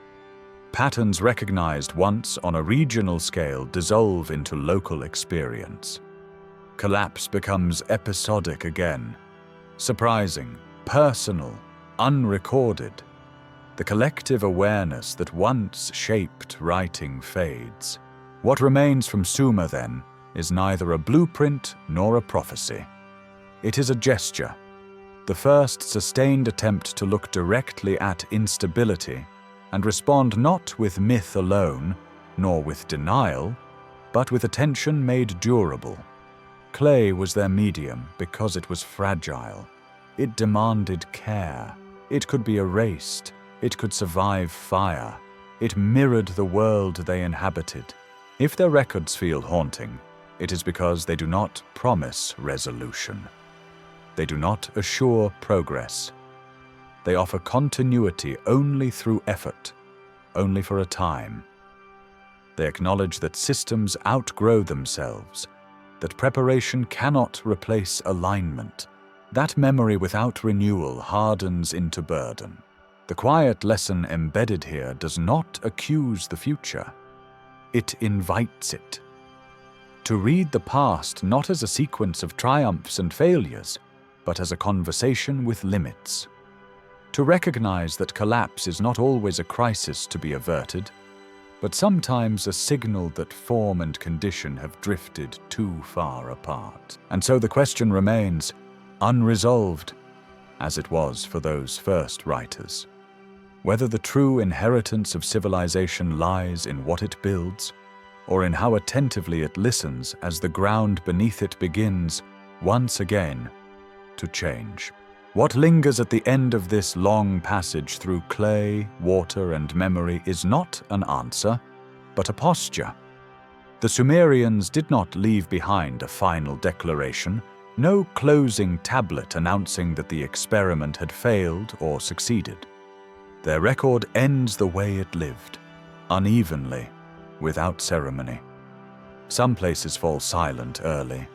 Patterns recognized once on a regional scale dissolve into local experience. collapse becomes episodic again. Surprising, personal, unrecorded. The collective awareness that once shaped writing fades. What remains from Sumer, then, is neither a blueprint nor a prophecy. It is a gesture, the first sustained attempt to look directly at instability and respond not with myth alone, nor with denial, but with attention made durable. Clay was their medium because it was fragile. It demanded care. It could be erased. It could survive fire. It mirrored the world they inhabited. If their records feel haunting, it is because they do not promise resolution. They do not assure progress. They offer continuity only through effort, only for a time. They acknowledge that systems outgrow themselves, that preparation cannot replace alignment, that memory without renewal hardens into burden. The quiet lesson embedded here does not accuse the future. It invites it. To read the past not as a sequence of triumphs and failures, but as a conversation with limits. To recognize that collapse is not always a crisis to be averted, but sometimes a signal that form and condition have drifted too far apart. And so the question remains, unresolved, as it was for those first writers. Whether the true inheritance of civilization lies in what it builds, or in how attentively it listens as the ground beneath it begins, once again, to change. What lingers at the end of this long passage through clay, water, and memory is not an answer, but a posture. The Sumerians did not leave behind a final declaration, no closing tablet announcing that the experiment had failed or succeeded. Their record ends the way it lived, unevenly, without ceremony. Some places fall silent early.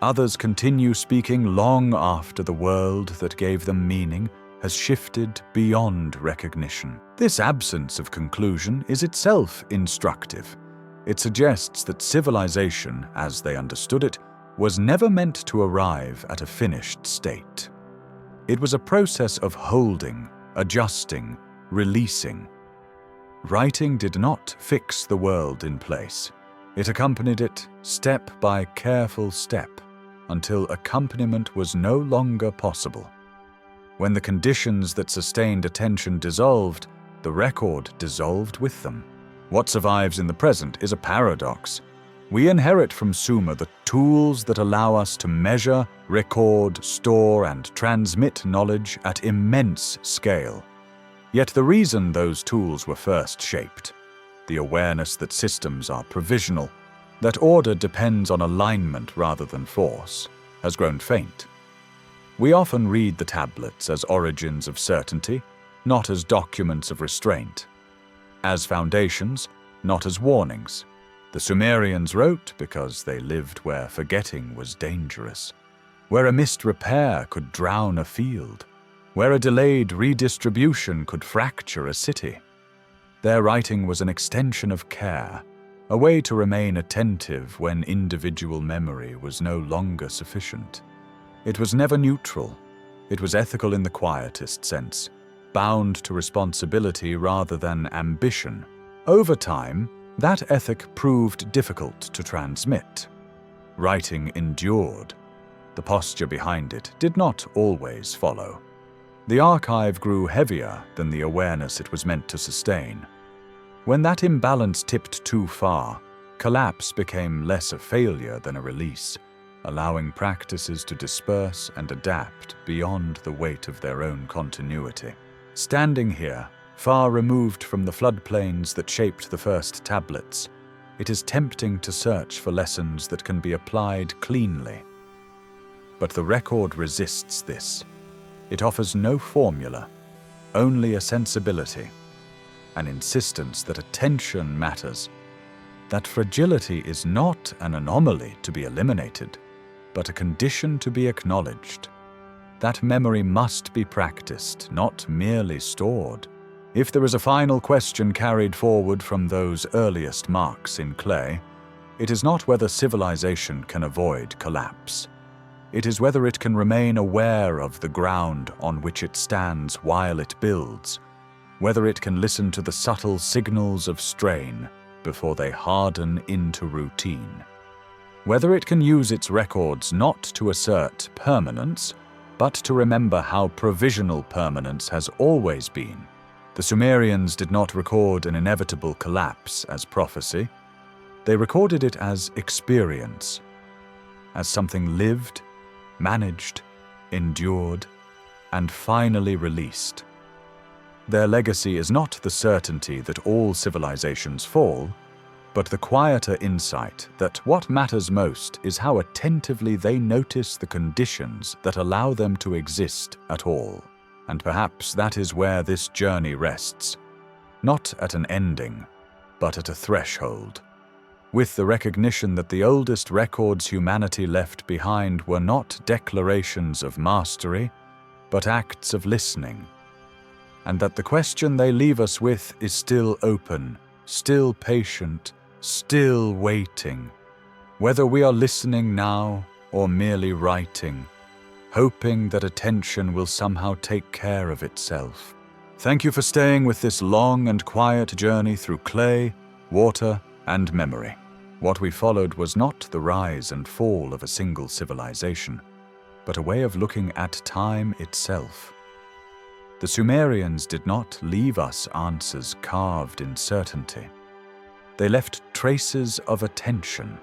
Others continue speaking long after the world that gave them meaning has shifted beyond recognition. This absence of conclusion is itself instructive. It suggests that civilization, as they understood it, was never meant to arrive at a finished state. It was a process of holding, adjusting, releasing. Writing did not fix the world in place. It accompanied it step by careful step, until accompaniment was no longer possible. When the conditions that sustained attention dissolved, the record dissolved with them. What survives in the present is a paradox. We inherit from Sumer the tools that allow us to measure, record, store, and transmit knowledge at immense scale. Yet the reason those tools were first shaped, the awareness that systems are provisional, that order depends on alignment rather than force, has grown faint. We often read the tablets as origins of certainty, not as documents of restraint. As foundations, not as warnings. The Sumerians wrote because they lived where forgetting was dangerous, where a missed repair could drown a field, where a delayed redistribution could fracture a city. Their writing was an extension of care, a way to remain attentive when individual memory was no longer sufficient. It was never neutral. It was ethical in the quietest sense, bound to responsibility rather than ambition. Over time, that ethic proved difficult to transmit. Writing endured. The posture behind it did not always follow. The archive grew heavier than the awareness it was meant to sustain. When that imbalance tipped too far, collapse became less a failure than a release, allowing practices to disperse and adapt beyond the weight of their own continuity. Standing here, far removed from the floodplains that shaped the first tablets, it is tempting to search for lessons that can be applied cleanly. But the record resists this. It offers no formula, only a sensibility, an insistence that attention matters, that fragility is not an anomaly to be eliminated, but a condition to be acknowledged. That memory must be practiced, not merely stored. If there is a final question carried forward from those earliest marks in clay, It is not whether civilization can avoid collapse. It is whether it can remain aware of the ground on which it stands while it builds, whether it can listen to the subtle signals of strain before they harden into routine, whether it can use its records not to assert permanence, but to remember how provisional permanence has always been. The Sumerians did not record an inevitable collapse as prophecy. They recorded it as experience, as something lived, managed, endured, and finally released. Their legacy is not the certainty that all civilizations fall, but the quieter insight that what matters most is how attentively they notice the conditions that allow them to exist at all. And perhaps that is where this journey rests, not at an ending, but at a threshold, with the recognition that the oldest records humanity left behind were not declarations of mastery, but acts of listening, and that the question they leave us with is still open, still patient, still waiting, whether we are listening now or merely writing, hoping that attention will somehow take care of itself. Thank you for staying with this long and quiet journey through clay, water, and memory. What we followed was not the rise and fall of a single civilization, but a way of looking at time itself. The Sumerians did not leave us answers carved in certainty. They left traces of attention,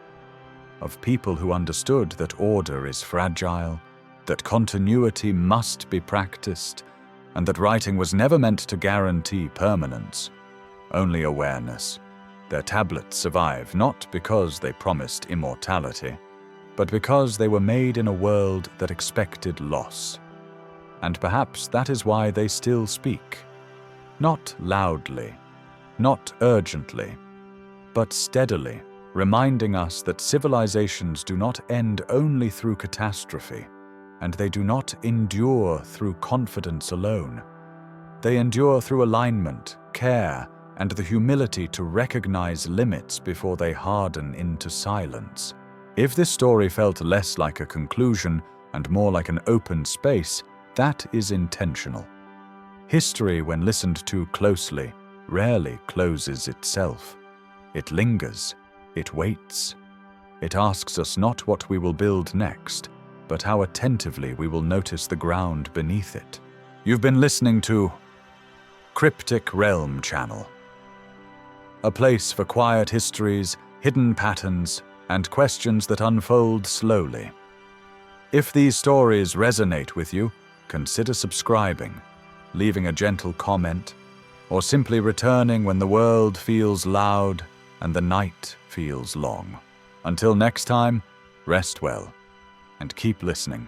of people who understood that order is fragile, that continuity must be practiced, and that writing was never meant to guarantee permanence, only awareness. Their tablets survive not because they promised immortality, but because they were made in a world that expected loss. And perhaps that is why they still speak. Not loudly, not urgently, but steadily, reminding us that civilizations do not end only through catastrophe, and they do not endure through confidence alone. They endure through alignment, care, and the humility to recognize limits before they harden into silence. If this story felt less like a conclusion and more like an open space, that is intentional. History, when listened to closely, rarely closes itself. It lingers, it waits. It asks us not what we will build next, but how attentively we will notice the ground beneath it. You've been listening to Cryptic Realm Channel, a place for quiet histories, hidden patterns, and questions that unfold slowly. If these stories resonate with you, consider subscribing, leaving a gentle comment, or simply returning when the world feels loud and the night feels long. Until next time, rest well and keep listening.